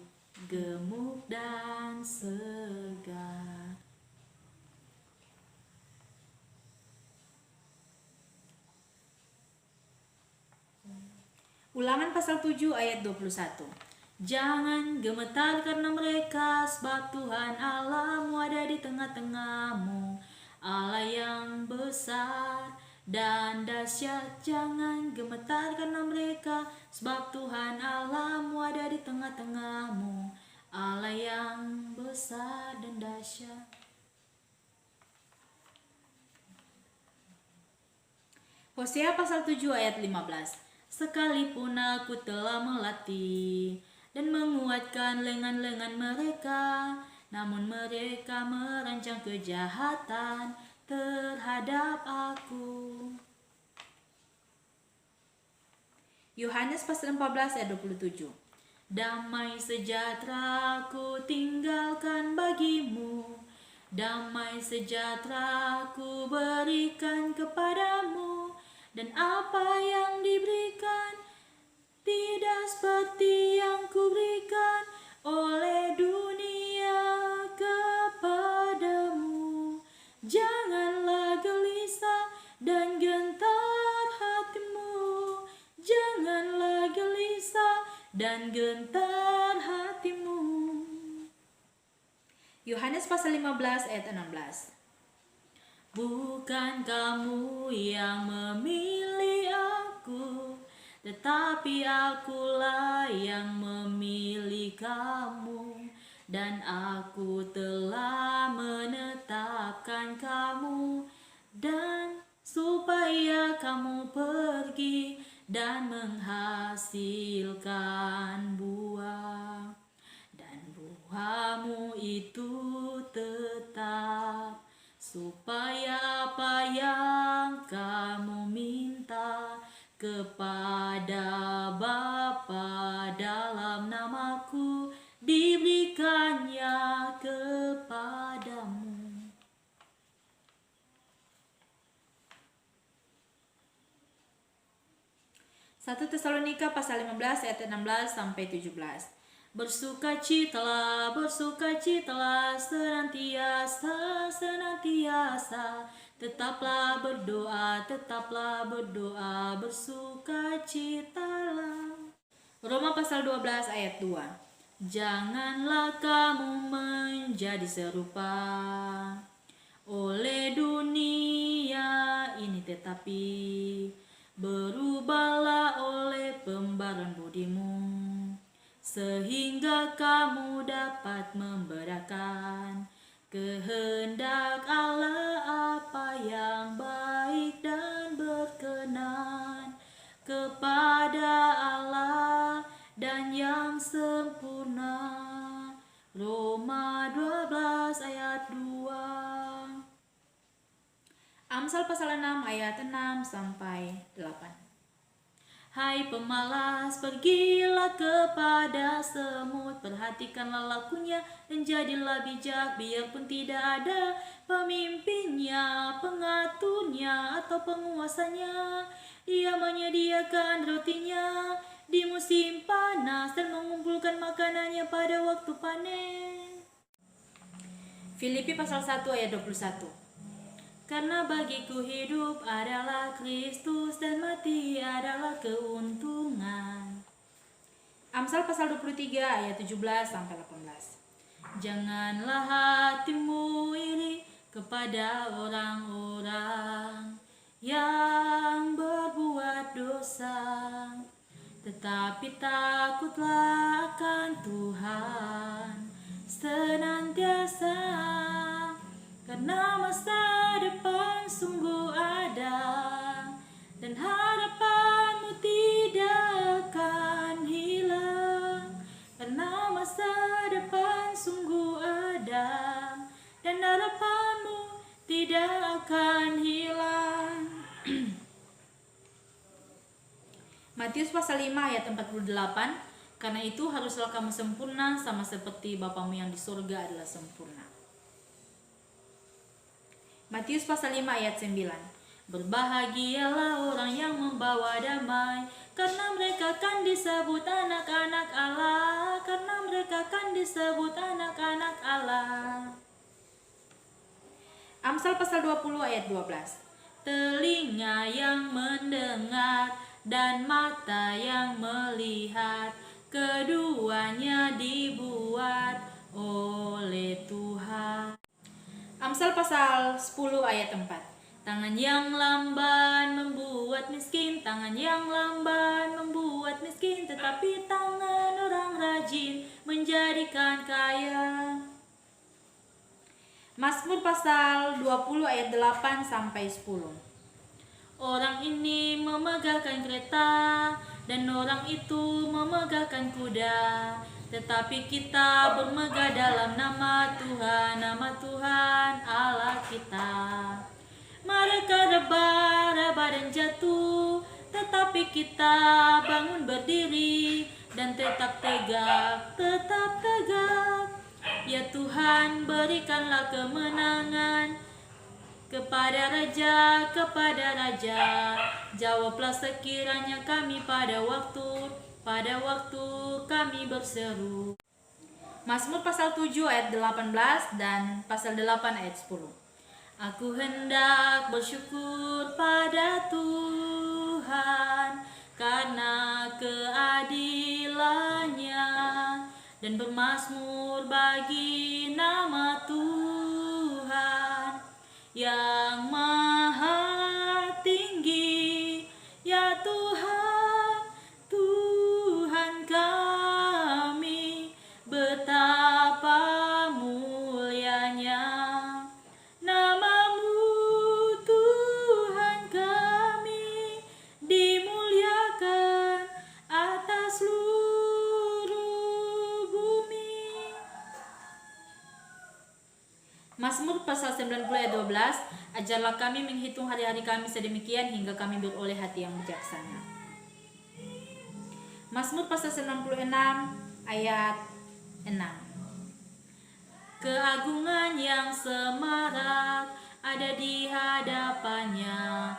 gemuk dan segar. Ulangan pasal 7 ayat 21. Jangan gemetar karena mereka, sebab Tuhan Allahmu ada di tengah-tengahmu, Allah yang besar dan dahsyat. Jangan gemetar karena mereka, sebab Tuhan Allahmu ada di tengah-tengahmu, Allah yang besar dan dahsyat. Hosea pasal 7 ayat 15. Sekalipun aku telah melatih dan menguatkan lengan-lengan mereka, namun mereka merancang kejahatan terhadap aku. Yohanes pasal 14 ayat 27. Damai sejahtera ku tinggalkan bagimu, damai sejahtera ku berikan kepadamu, dan apa yang diberikan tidak seperti yang kuberikan oleh dunia kepadamu. Janganlah gelisah dan gentar hatimu, janganlah gelisah dan gentar hatimu. Yohanes pasal 15 ayat 16. Bukan kamu yang memilih aku, tetapi akulah yang memilih kamu, dan aku telah menetapkan kamu, dan supaya kamu pergi dan menghasilkan buah, dan buahmu itu tetap, supaya apa yang kamu minta kepada Bapa dalam namaku diberikannya kepadamu. Satu Tesalonika pasal 15 ayat 16 sampai 17. Bersukacitalah, bersukacitalah senantiasa, senantiasa. Tetaplah berdoa, bersukacitalah. Roma pasal 12 ayat 2. Janganlah kamu menjadi serupa oleh dunia ini, tetapi berubahlah oleh pembaruan budimu, sehingga kamu dapat membedakan kehendak Allah, apa yang baik dan berkenan kepada Allah dan yang sempurna. Roma 12 ayat 2. Amsal pasal 6 ayat 6 sampai 8. Hai pemalas, pergilah kepada semut, perhatikanlah lakunya dan jadilah bijak, biarpun tidak ada pemimpinnya, pengaturnya atau penguasanya. Dia menyediakan rotinya di musim panas dan mengumpulkan makanannya pada waktu panen. Filipi pasal 1 ayat 21. Karena bagiku hidup adalah Kristus dan mati adalah keuntungan. Amsal pasal 23 ayat 17 sampai 18. Janganlah hatimu iri kepada orang-orang yang berbuat dosa, tetapi takutlah akan Tuhan senantiasa, karena masa depan sungguh ada dan harapanmu tidak akan hilang. Karena masa depan sungguh ada dan harapanmu tidak akan hilang. Matius pasal 5 ayat 48. Karena itu haruslah kamu sempurna sama seperti Bapamu yang di surga adalah sempurna. Matius pasal 5 ayat 9. Berbahagialah orang yang membawa damai, karena mereka akan disebut anak-anak Allah, karena mereka akan disebut anak-anak Allah. Amsal pasal 20 ayat 12. Telinga yang mendengar dan mata yang melihat keduanya dibuat oleh Tuhan. Amsal pasal 10 ayat 4. Tangan yang lamban membuat miskin, tangan yang lamban membuat miskin, tetapi tangan orang rajin menjadikan kaya. Mazmur pasal 20 ayat 8 sampai 10. Orang ini memegahkan kereta dan orang itu memegahkan kuda, tetapi kita bermegah dalam nama Tuhan Allah kita. Mereka rebah-rebah dan jatuh, tetapi kita bangun berdiri dan tetap tegak, tetap tegak. Ya Tuhan, berikanlah kemenangan kepada raja, jawablah sekiranya kami pada waktu kami berseru. Mazmur pasal 7 ayat 18 dan pasal 8 ayat 10. Aku hendak bersyukur pada Tuhan karena keadilannya, dan bermazmur bagi nama Tuhan yang maha tinggi. Ya Tuhan, Tuhan kami, betapa mulianya namamu. Tuhan kami, dimuliakan atas seluruh bumi. Mazmur pasal 90 ayat 12. Ajarlah kami menghitung hari-hari kami sedemikian hingga kami beroleh hati yang bijaksana. Mazmur pasal 96 ayat 6. Keagungan yang semarak ada di hadapannya,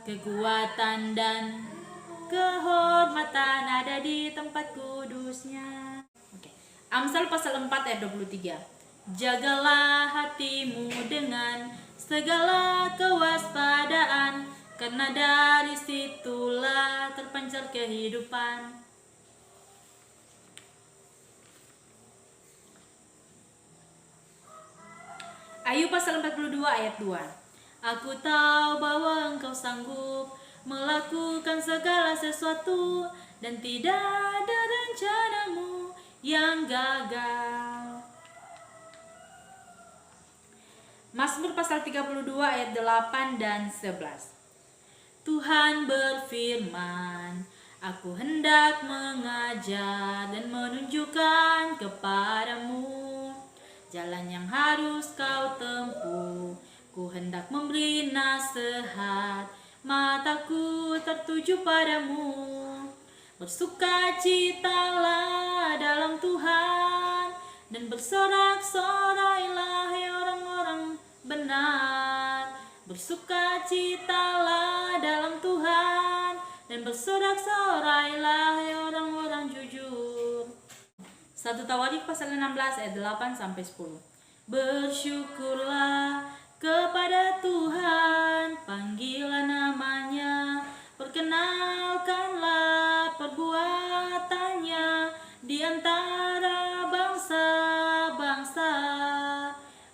kekuatan dan kehormatan ada di tempat kudusnya. Amsal pasal 4 ayat 23. Jagalah hatimu dengan segala kewaspadaan, karena dari situlah terpancar kehidupan. Ayub pasal 42 ayat 2. Aku tahu bahwa engkau sanggup melakukan segala sesuatu, dan tidak ada rencanamu yang gagal. Mazmur pasal 32 ayat 8 dan 11. Tuhan berfirman, aku hendak mengajar dan menunjukkan kepadamu jalan yang harus kau tempuh. Ku hendak memberi nasihat, mataku tertuju padamu. Bersukacitalah dalam Tuhan, dan bersorak-sorailah hai orang-orang benar. Bersukacitalah dalam Tuhan, dan bersorak-sorailah hai orang-orang jujur. 1 Tawarik pasal 16 ayat 8 sampai 10. Bersyukurlah kepada Tuhan, panggillah namanya, perkenalkanlah perbuatannya di antara bangsa-bangsa.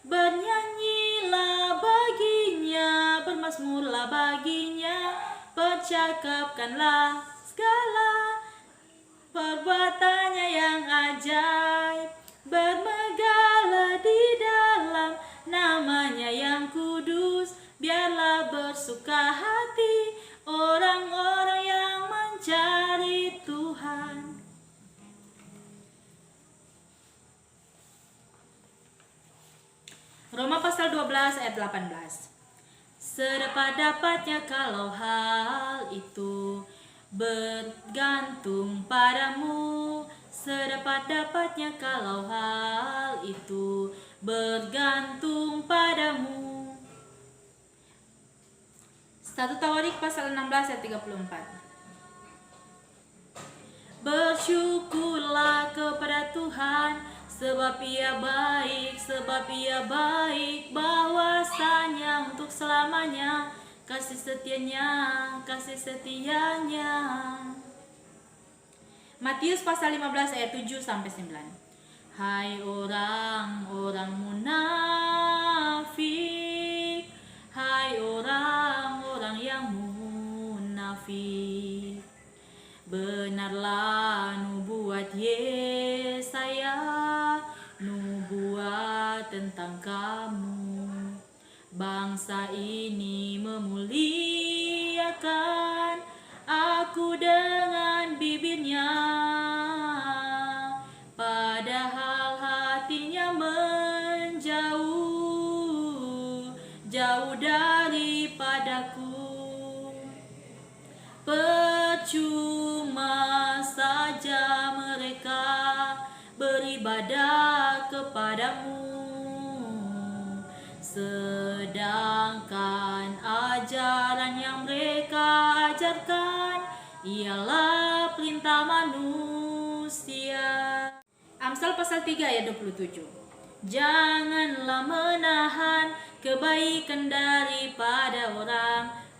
Bernyanyilah baginya, bermazmurlah baginya, percakapkanlah segala perbuatannya yang ajaib. Bermegahlah di dalam namanya yang kudus, biarlah bersuka hati orang-orang yang mencari Tuhan. Roma pasal 12 ayat 18. Sedapat-dapatnya kalau hal itu bergantung padamu, sedapat-dapatnya kalau hal itu bergantung padamu. 1 Tawarik pasal 16 ayat 34. Bersyukurlah kepada Tuhan, sebab ia baik bahwasanya untuk selamanya kasih setianya. Matius pasal 15 ayat 7 sampai 9. Hai orang-orang munafik, hai orang-orang yang munafik, benarlah nubuat Yesaya, nubuat tentang kamu. Bangsa ini memuliakan aku dengan bibirnya, padahal hatinya menjauh, jauh daripadaku. Percuma saja mereka beribadah kepadamu, sedangkan ajaran yang mereka ajarkan ialah perintah manusia. Amsal pasal 3 ayat 27. Janganlah menahan kebaikan daripada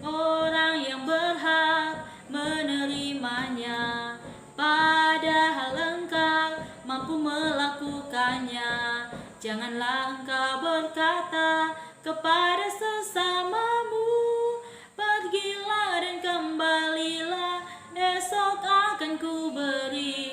orang yang berhak menerimanya, padahal engkau mampu melakukannya. Janganlah engkau berkata kepada sesamamu, pergilah dan kembalilah, esok akan ku beri